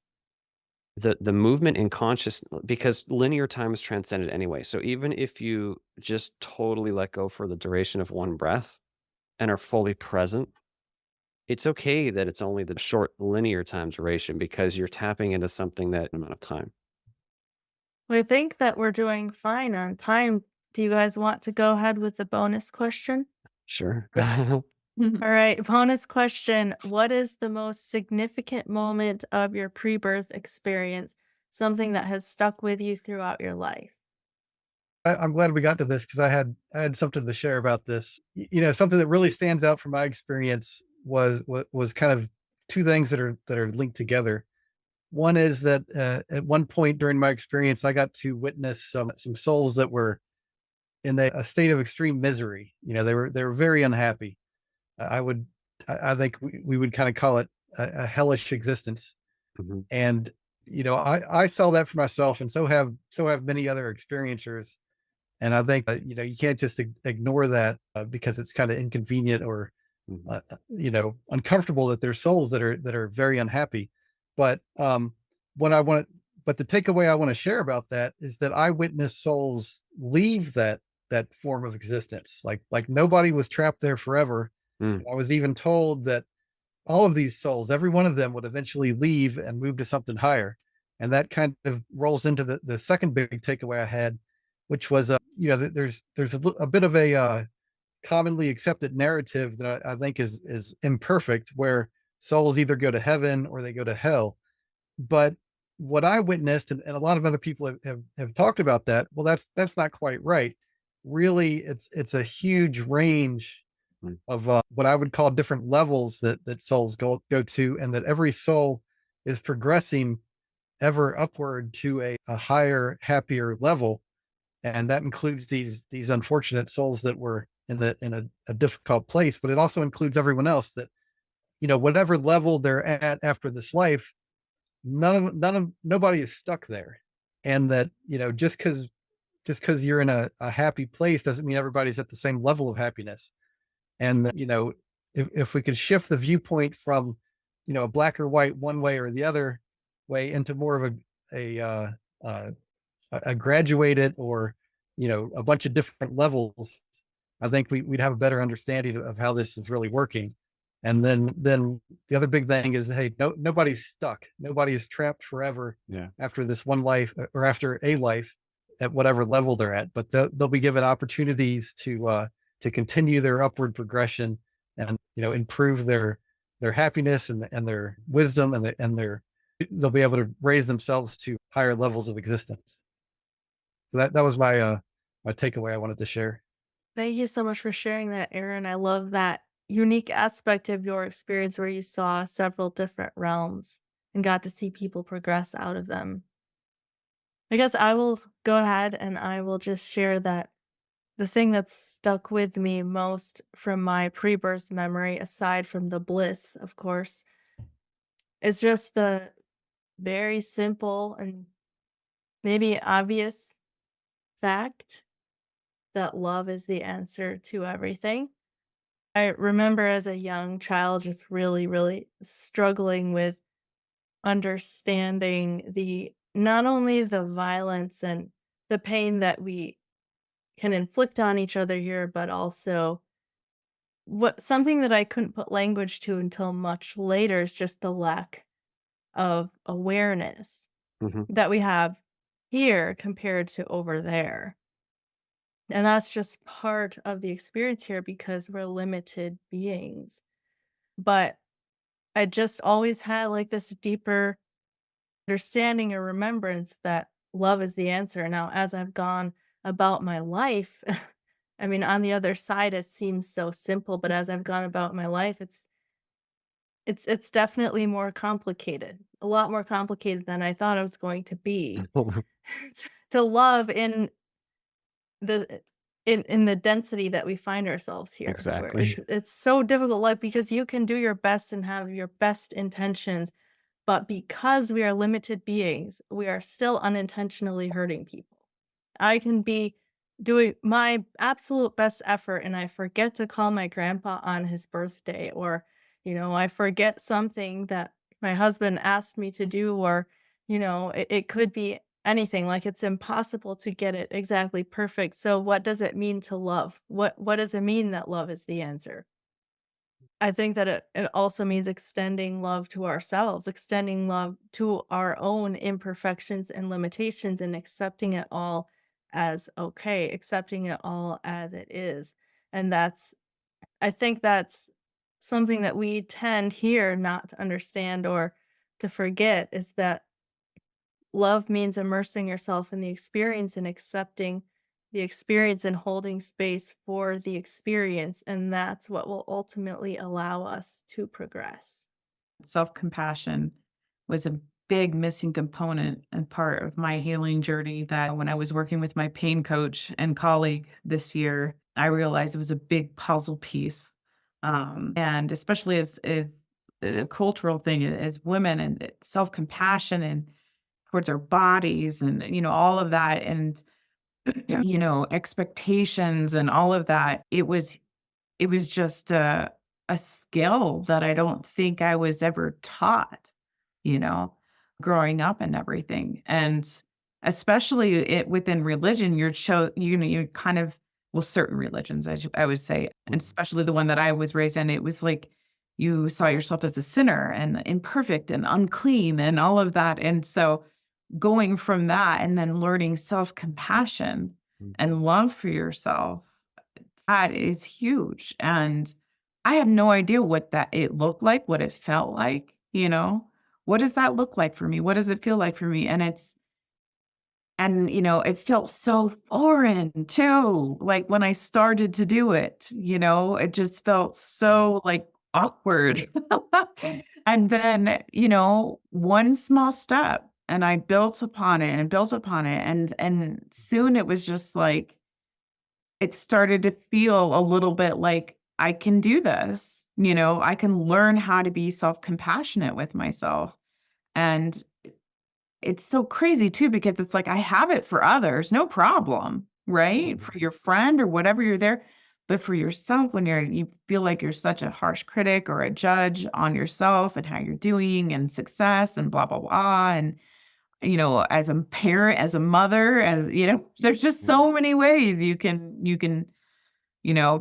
the movement in conscious, because linear time is transcended anyway. So even if you just totally let go for the duration of one breath and are fully present, it's okay that it's only the short linear time duration because you're tapping into something that amount of time. well, I think that we're doing fine on time. Do you guys want to go ahead with the bonus question? Sure. All right, bonus question. What is the most significant moment of your pre birth experience? Something that has stuck with you throughout your life? I'm glad we got to this because I had something to share about this. Something that really stands out from my experience was kind of two things that are linked together. One is that at one point during my experience, I got to witness some souls that were in a state of extreme misery. They were very unhappy. I would I think we would kind of call it a hellish existence. Hmm. And I saw that for myself, and so have many other experiencers. And I think you can't just ignore that because it's kind of inconvenient or Hmm. uncomfortable that there's souls that are very unhappy. But what I want, but the takeaway I want to share about that is that I witnessed souls leave that form of existence. Like nobody was trapped there forever. Mm. I was even told that all of these souls, every one of them would eventually leave and move to something higher. And that kind of rolls into the second big takeaway I had, which was, there's a bit of a commonly accepted narrative that I think is imperfect, where souls either go to heaven or they go to hell. But what I witnessed, and a lot of other people have talked about that, well, that's not quite right. Really, it's a huge range Mm. of what I would call different levels that souls go to, and that every soul is progressing ever upward to a higher, happier level. And that includes these unfortunate souls that were in a difficult place, but it also includes everyone else that, whatever level they're at after this life, nobody is stuck there. And that, just because you're in a happy place doesn't mean everybody's at the same level of happiness. And that, if we could shift the viewpoint from, a black or white one way or the other way into more of a graduated, or a bunch of different levels, I think we'd have a better understanding of how this is really working. And then the other big thing is, hey, nobody's stuck. Nobody is trapped forever Yeah. after this one life, or after a life, at whatever level they're at. But they'll be given opportunities to continue their upward progression, and improve their happiness and their wisdom, and they'll be able to raise themselves to higher levels of existence. So that was my takeaway I wanted to share. Thank you so much for sharing that, Aaron. I love that unique aspect of your experience where you saw several different realms and got to see people progress out of them. I guess I will go ahead and I will just share that the thing that's stuck with me most from my pre-birth memory, aside from the bliss, of course, is just the very simple and maybe obvious fact that love is the answer to everything. I remember as a young child just really, really struggling with understanding the not only the violence and the pain that we can inflict on each other here, but also what something that I couldn't put language to until much later is just the lack of awareness Hmm. that we have here compared to over there. And that's just part of the experience here because we're limited beings. But I just always had like this deeper understanding or remembrance that love is the answer. Now, as I've gone about my life, I mean, on the other side, it seems so simple, but as I've gone about my life, it's definitely more complicated, a lot more complicated than I thought it was going to be. To love the in the density that we find ourselves here, where Exactly. it's so difficult, like because you can do your best and have your best intentions, but because we are limited beings, we are still unintentionally hurting people. I can be doing my absolute best effort and I forget to call my grandpa on his birthday, or, I forget something that my husband asked me to do, or, it could be anything. Like it's impossible to get it exactly perfect. So what does it mean to love? What does it mean that love is the answer? I think that it also means extending love to ourselves, extending love to our own imperfections and limitations, and accepting it all as okay, accepting it all as it is. And I think that's something that we tend here not to understand or to forget, is that love means immersing yourself in the experience and accepting the experience and holding space for the experience. And that's what will ultimately allow us to progress. Self-compassion was a big missing component and part of my healing journey, that when I was working with my pain coach and colleague this year, I realized it was a big puzzle piece. And especially as a cultural thing as women, and self-compassion and towards our bodies and, all of that. And, expectations and all of that. It was just a skill that I don't think I was ever taught, you know, growing up and everything. And especially within religion, you kind of, well, certain religions, I would say, and especially the one that I was raised in, it was like you saw yourself as a sinner and imperfect and unclean and all of that. And so going from that and then learning self-compassion and love for yourself, that is huge. And I had no idea what that it looked like, what it felt like, what does that look like for me? What does it feel like for me? And it felt so foreign too. Like when I started to do it, it just felt so like awkward. And then, one small step, and I built upon it and built upon it. And soon it was just like, it started to feel a little bit like I can do this. I can learn how to be self-compassionate with myself. And it's so crazy too, because it's like I have it for others, no problem, right? For your friend or whatever you're there. But for yourself, when you feel like you're such a harsh critic or a judge on yourself and how you're doing and success and blah, blah, blah. And, as a parent, as a mother, there's just so many ways you can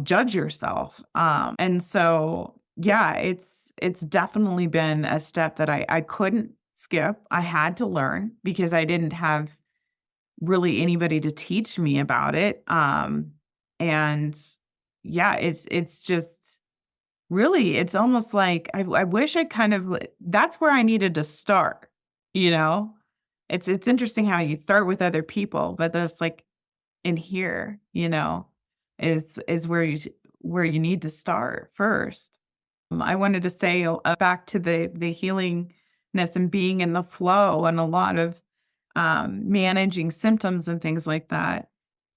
judge yourself. And so, yeah, it's definitely been a step that I couldn't skip. I had to learn because I didn't have really anybody to teach me about it. And yeah, it's just really, it's almost like I wish I that's where I needed to start, It's interesting how you start with other people, but that's like in here, is where you need to start first. I wanted to say back to the healingness and being in the flow and a lot of managing symptoms and things like that.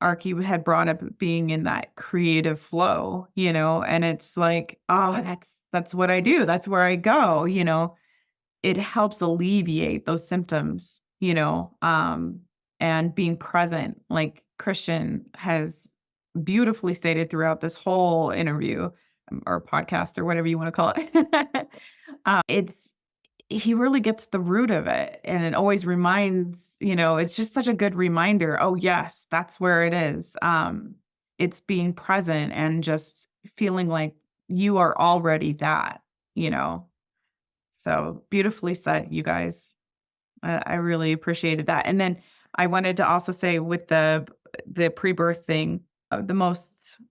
Arke had brought up being in that creative flow, and it's like, oh, that's what I do. That's where I go, It helps alleviate those symptoms, and being present, like Christian has beautifully stated throughout this whole interview or podcast or whatever you want to call it. He really gets the root of it. And it always reminds, it's just such a good reminder. Oh yes, that's where it is. It's being present and just feeling like you are already that, So beautifully said, you guys. I really appreciated that. And then I wanted to also say with the pre-birth thing, the most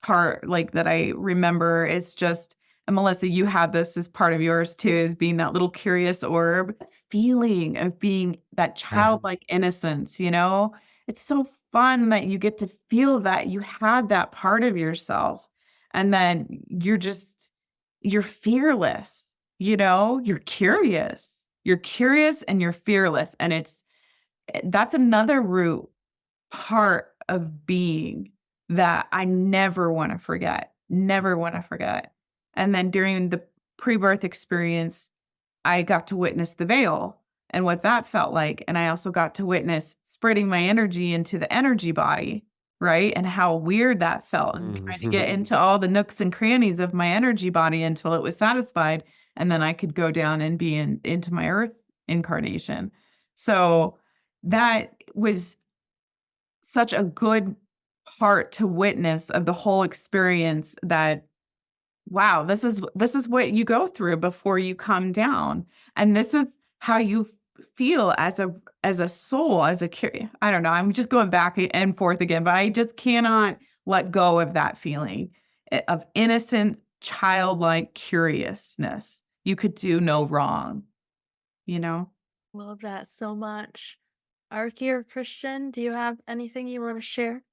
part like that I remember is just, and Melissa, you had this as part of yours too, is being that little curious orb, feeling of being that childlike innocence, It's so fun that you get to feel that you had that part of yourself. And then you're fearless, you're curious. You're curious and you're fearless. And that's another root part of being that I never want to forget. Never want to forget. And then during the pre-birth experience, I got to witness the veil and what that felt like. And I also got to witness spreading my energy into the energy body, right? And how weird that felt, and trying to get into all the nooks and crannies of my energy body until it was satisfied. And then I could go down and be into my earth incarnation. So that was such a good part to witness of the whole experience, that, wow, this is what you go through before you come down. And this is how you feel as a soul, I don't know, I'm just going back and forth again, but I just cannot let go of that feeling of innocent, childlike curiousness. You could do no wrong, Love that so much. Arke or Christian, do you have anything you want to share?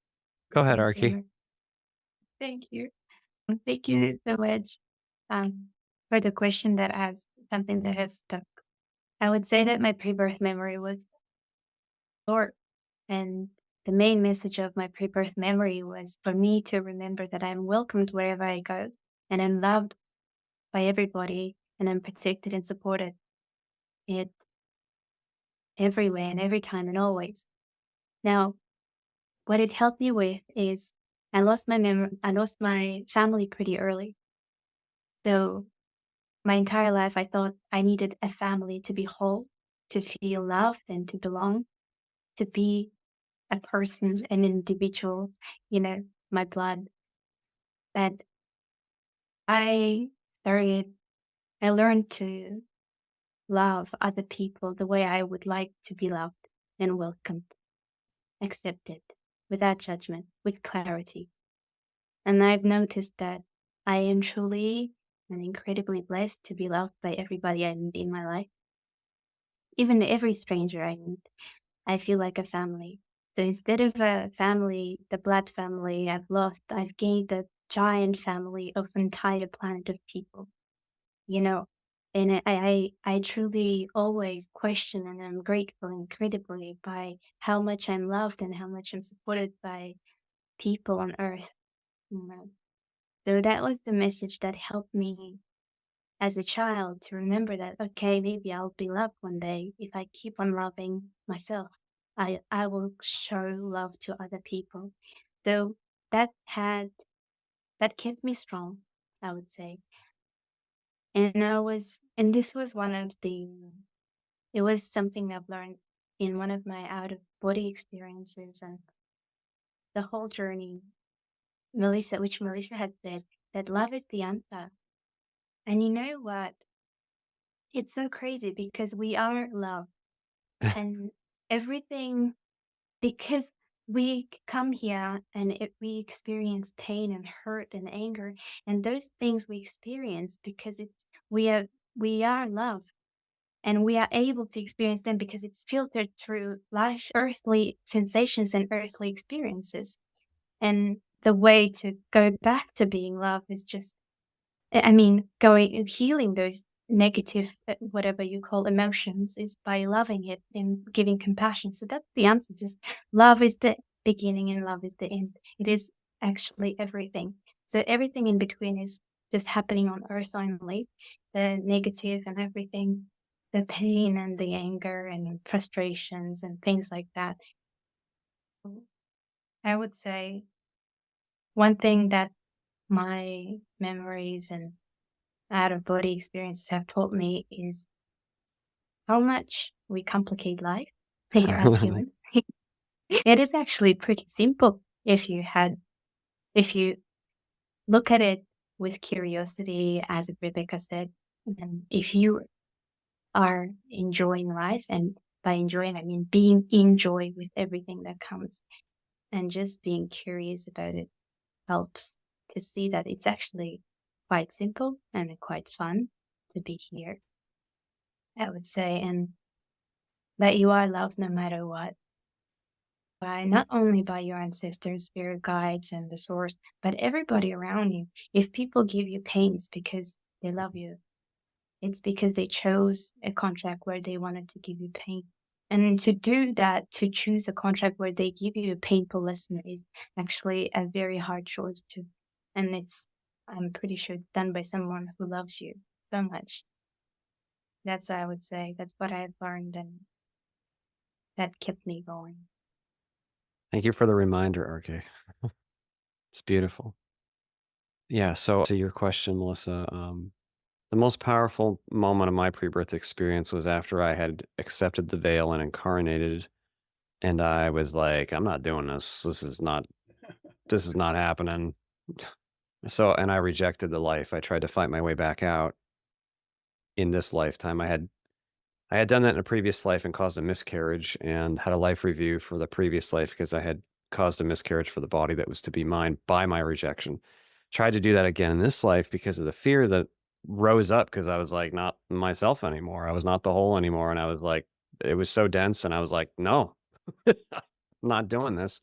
Go ahead, Thank Archie. you. Thank you. Thank you so much for the question that has something that has stuck. I would say that my pre-birth memory was short, and the main message of my pre-birth memory was for me to remember that I'm welcomed wherever I go, and I'm loved by everybody, and I'm protected and supported it everywhere and every time and always. Now, what it helped me with is I lost my family pretty early. So my entire life, I thought I needed a family to be whole, to feel loved and to belong, to be a person, an individual, my blood. That I I learned to love other people the way I would like to be loved and welcomed, accepted, without judgment, with clarity. And I've noticed that I am truly and incredibly blessed to be loved by everybody I meet in my life. Even every stranger I meet, I feel like a family. So instead of a family, the blood family I've lost, I've gained a giant family of an entire planet of people, you know. And I truly always question and I'm grateful incredibly by how much I'm loved and how much I'm supported by people on earth. You know. So that was the message that helped me as a child to remember that, okay, maybe I'll be loved one day if I keep on loving myself. I will show love to other people. So that kept me strong, I would say. And this was it was something I've learned in one of my out of body experiences and the whole journey. Melissa had said that love is the answer. And you know what? It's so crazy because we are love and everything, because we come here and we experience pain and hurt and anger, and those things we experience because we are love, and we are able to experience them because it's filtered through life, earthly sensations and earthly experiences. And the way to go back to being love is just, going and healing those negative, whatever you call emotions, is by loving it and giving compassion. So that's the answer. Just love is the beginning and love is the end. It is actually everything. So everything in between is just happening on earth only. The negative and everything, the pain and the anger and frustrations and things like that. I would say one thing that my memories and out of body experiences have taught me is how much we complicate life as humans. It is actually pretty simple if you look at it with curiosity, as Rebecca said, and if you are enjoying life, and by enjoying I mean being in joy with everything that comes, and just being curious about it helps to see that it's actually quite simple and quite fun to be here, I would say, and that you are loved no matter what, not only by your ancestors, spirit guides, and the source, but everybody around you. If people give you pain, it's because they love you. It's because they chose a contract where they wanted to give you pain. And to do that, to choose a contract where they give you a painful lesson, is actually a very hard choice to. And I'm pretty sure it's done by someone who loves you so much. That's, I would say, that's what I've learned, and that kept me going. Thank you for the reminder, Arke. It's beautiful. Yeah, so to your question, Melissa, the most powerful moment of my pre-birth experience was after I had accepted the veil and incarnated, and I was like, I'm not doing this. This is not happening. So, and I rejected the life. I tried to fight my way back out in this lifetime. I had done that in a previous life and caused a miscarriage, and had a life review for the previous life because I had caused a miscarriage for the body that was to be mine by my rejection. Tried to do that again in this life because of the fear that rose up, because I was like not myself anymore. I was not the whole anymore. And I was like, it was so dense, and I was like, no, I'm not doing this.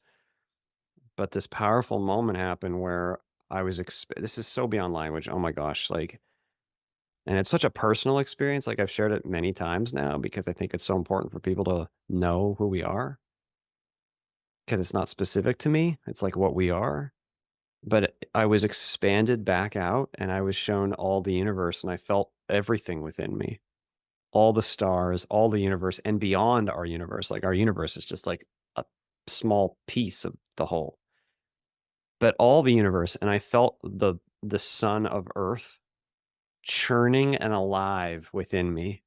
But this powerful moment happened where I was this is so beyond language. Oh my gosh, like, and it's such a personal experience. Like I've shared it many times now because I think it's so important for people to know who we are because it's not specific to me. It's like what we are. But I was expanded back out and I was shown all the universe and I felt everything within me. All the stars, all the universe and beyond our universe. Like our universe is just like a small piece of the whole. But all the universe, and I felt the sun of earth churning and alive within me.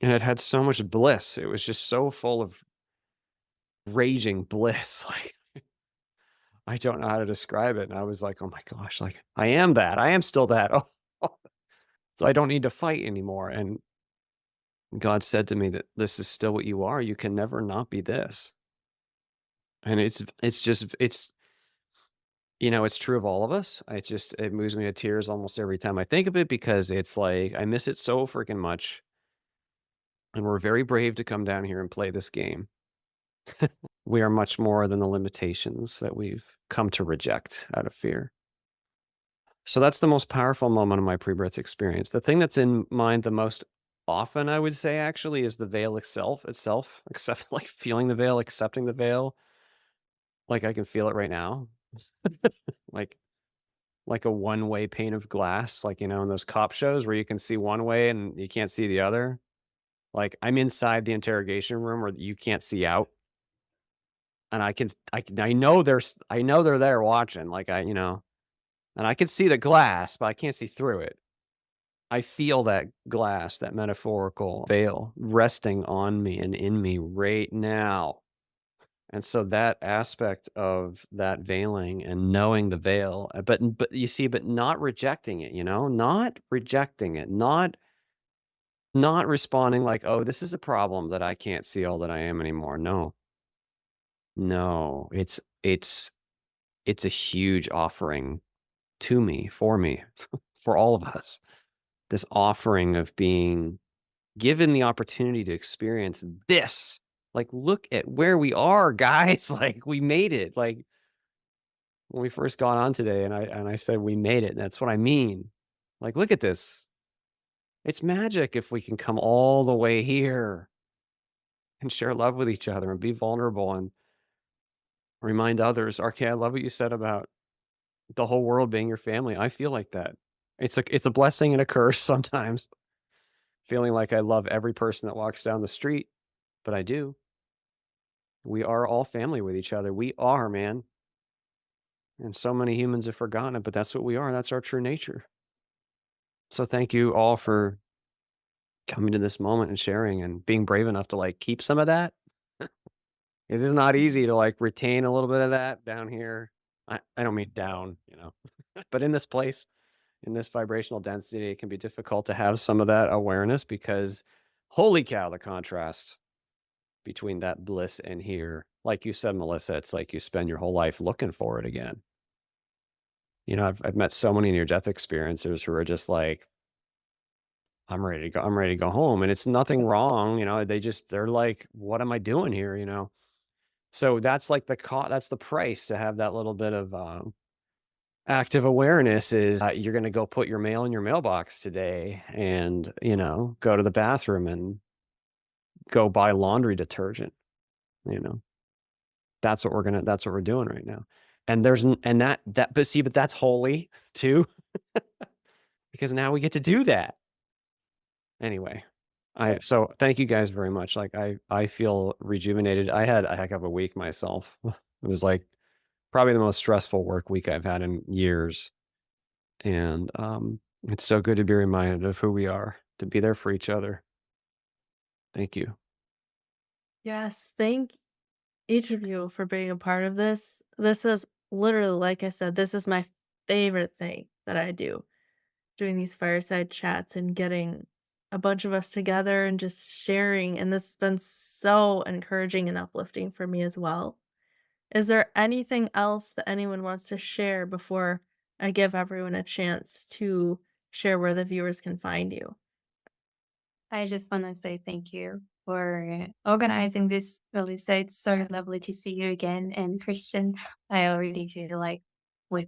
And it had so much bliss. It was just so full of raging bliss. Like I don't know how to describe it. And I was like, oh my gosh, like I am that. I am still that. Oh, so I don't need to fight anymore. And God said to me that this is still what you are. You can never not be this. And it's just it's it's true of all of us. It moves me to tears almost every time I think of it because it's like I miss it so freaking much. And we're very brave to come down here and play this game. We are much more than the limitations that we've come to reject out of fear. So that's the most powerful moment of my pre-birth experience. The thing that's in mind the most often, I would say, actually, is the veil itself, except like feeling the veil, accepting the veil. Like I can feel it right now. like a one-way pane of glass, like, in those cop shows where you can see one way and you can't see the other. Like I'm inside the interrogation room where you can't see out. And I know they're there watching, like and I can see the glass, but I can't see through it. I feel that glass, that metaphorical veil resting on me and in me right now. And so that aspect of that veiling and knowing the veil, but you see, but not rejecting it, not rejecting it, not responding like, oh, this is a problem that I can't see all that I am anymore. No, it's a huge offering to me, for me, for all of us. This offering of being given the opportunity to experience this. Like, look at where we are, guys. Like, we made it. Like, when we first got on today and I said we made it, that's what I mean. Like, look at this. It's magic if we can come all the way here and share love with each other and be vulnerable and remind others. Arke, I love what you said about the whole world being your family. I feel like that. It's a blessing and a curse sometimes. Feeling like I love every person that walks down the street, but I do. We are all family with each other. We are, man. And so many humans have forgotten it, but that's what we are. That's our true nature. So thank you all for coming to this moment and sharing and being brave enough to like keep some of that. It is not easy to like retain a little bit of that down here. I don't mean down, but in this place, in this vibrational density, it can be difficult to have some of that awareness because holy cow, the contrast between that bliss and here. Like you said, Melissa, it's like you spend your whole life looking for it again. I've met so many near-death experiencers who are just like, I'm ready to go home. And it's nothing wrong. They're like, what am I doing here? So that's like that's the price to have that little bit of active awareness is you're going to go put your mail in your mailbox today and, go to the bathroom and go buy laundry detergent. That's what we're doing right now. And but that's holy too, because now we get to do that. Anyway, so thank you guys very much. Like I feel rejuvenated. I had a heck of a week myself. It was like probably the most stressful work week I've had in years. And it's so good to be reminded of who we are, to be there for each other. Thank you. Yes, thank each of you for being a part of this. This is literally, like I said, this is my favorite thing that I do, doing these fireside chats and getting a bunch of us together and just sharing. And this has been so encouraging and uplifting for me as well. Is there anything else that anyone wants to share before I give everyone a chance to share where the viewers can find you? I just want to say thank you for organizing this, Melissa. It's so lovely to see you again. And Christian, I already feel like we've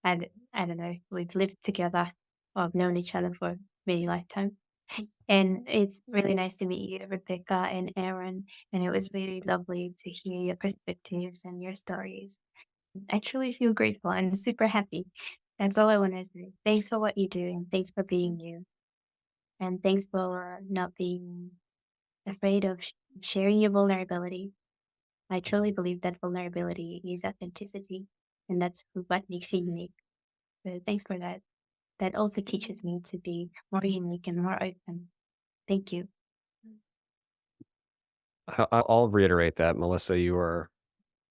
I don't know, we've lived together or have known each other for many lifetimes. And it's really nice to meet you, Rebecca and Aaron. And it was really lovely to hear your perspectives and your stories. I truly feel grateful and super happy. That's all I want to say. Thanks for what you do, and thanks for being you. And thanks for not being afraid of sharing your vulnerability. I truly believe that vulnerability is authenticity, and that's what makes you unique. So thanks for that. That also teaches me to be more unique and more open. Thank you. I'll reiterate that, Melissa. You are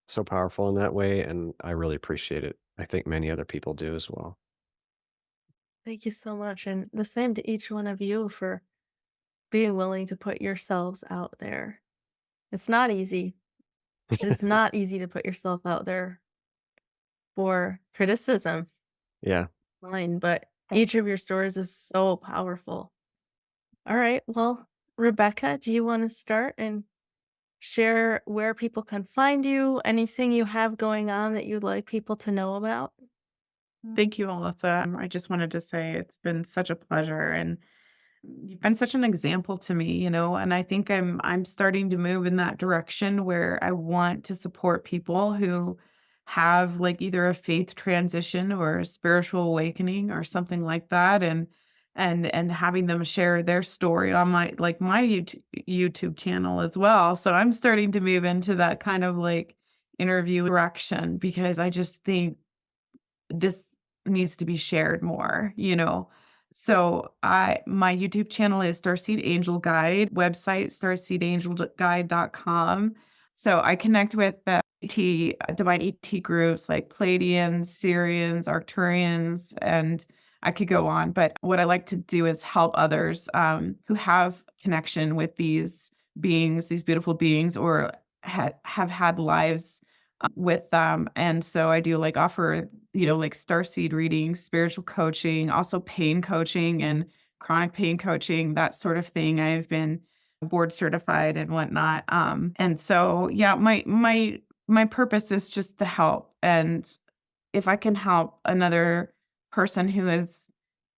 so powerful in that way, and I really appreciate it. I think many other people do as well. Thank you so much. And the same to each one of you for being willing to put yourselves out there. It's not easy. It's not easy to put yourself out there for criticism, Yeah. fine, but each of your stories is so powerful. All right. Well, Rebecca, do you want to start and share where people can find you? Anything you have going on that you'd like people to know about? Thank you, Melissa. I just wanted to say it's been such a pleasure, and you've been such an example to me, and I think I'm starting to move in that direction where I want to support people who have like either a faith transition or a spiritual awakening or something like that, and having them share their story on my YouTube channel as well. So I'm starting to move into that kind of like interview direction because I just think this needs to be shared more. So my YouTube channel is Starseed Angel Guide, website starseedangelguide.com. So I connect with the divine ET groups like Pleiadians, Syrians, Arcturians, and I could go on. But what I like to do is help others who have connection with these beings, these beautiful beings, or have had lives with them. And so I do like offer, like starseed readings, spiritual coaching, also pain coaching and chronic pain coaching, that sort of thing. I've been board certified and whatnot. And so, yeah, my purpose is just to help. And if I can help another person who is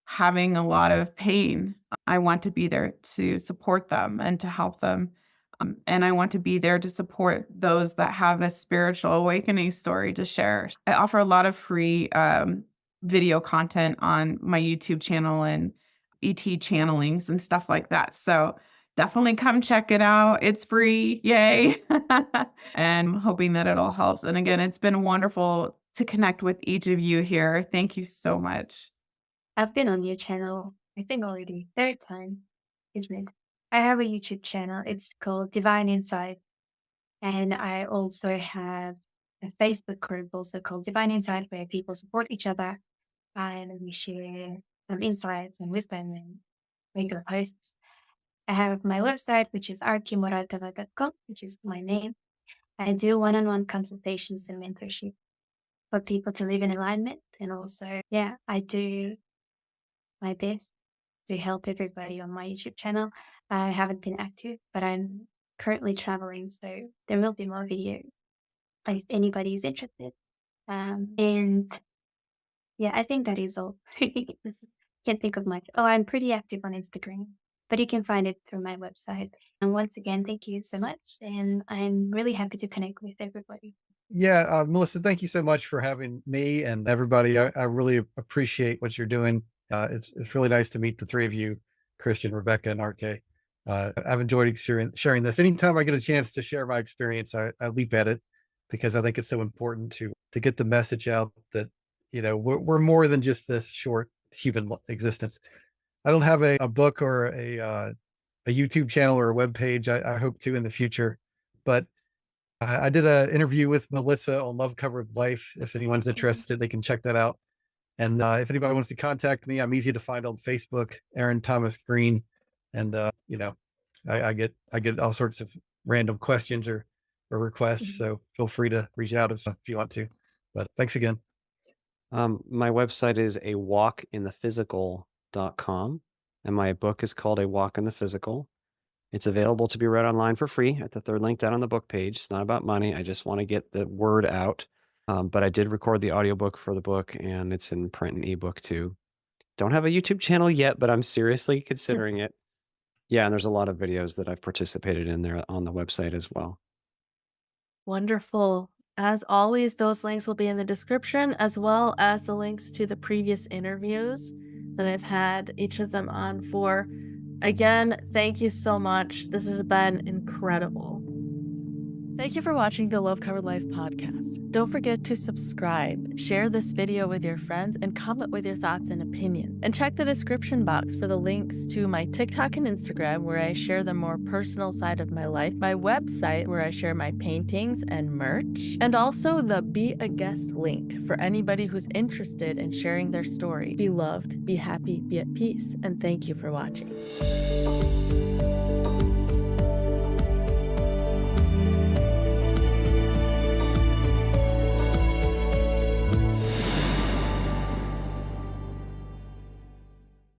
having a lot of pain, I want to be there to support them and to help them. And I want to be there to support those that have a spiritual awakening story to share. I offer a lot of free video content on my YouTube channel and ET channelings and stuff like that. So definitely come check it out. It's free. Yay. And I'm hoping that it all helps. And again, it's been wonderful to connect with each of you here. Thank you so much. I've been on your channel, I think already third time, isn't it? I have a YouTube channel. It's called Divine Insight. And I also have a Facebook group also called Divine Insight where people support each other and we share some insights and wisdom and regular posts. I have my website, which is arkemuratova.com, which is my name. I do one-on-one consultations and mentorship for people to live in alignment. And also, yeah, I do my best to help everybody on my YouTube channel. I haven't been active, but I'm currently traveling, so there will be more videos if anybody is interested. And yeah, I think that is all. Can't think of much. Oh, I'm pretty active on Instagram, but you can find it through my website. And once again, thank you so much. And I'm really happy to connect with everybody. Yeah, Melissa, thank you so much for having me and everybody. I really appreciate what you're doing. It's really nice to meet the three of you, Christian, Rebecca, and Arke. I've enjoyed sharing this. Anytime I get a chance to share my experience, I leap at it because I think it's so important to get the message out that we're more than just this short human existence. I don't have a book or a YouTube channel or a web page. I hope to in the future, but I did an interview with Melissa on Love Covered Life. If anyone's interested, they can check that out. And if anybody wants to contact me, I'm easy to find on Facebook, Aaron Thomas Green. And I get all sorts of random questions or requests. So feel free to reach out if you want to. But thanks again. My website is awalkinthephysical.com, and my book is called A Walk in the Physical. It's available to be read online for free at the third link down on the book page. It's not about money. I just want to get the word out. But I did record the audiobook for the book, and it's in print and ebook too. Don't have a YouTube channel yet, but I'm seriously considering it. Yeah, and there's a lot of videos that I've participated in there on the website as well. Wonderful. As always, those links will be in the description, as well as the links to the previous interviews that I've had each of them on for. Again, thank you so much. This has been incredible. Thank you for watching the Love Covered Life podcast. Don't forget to subscribe, share this video with your friends, and comment with your thoughts and opinions. And check the description box for the links to my TikTok and Instagram, where I share the more personal side of my life, my website, where I share my paintings and merch, and also the Be a Guest link for anybody who's interested in sharing their story. Be loved, be happy, be at peace, and thank you for watching.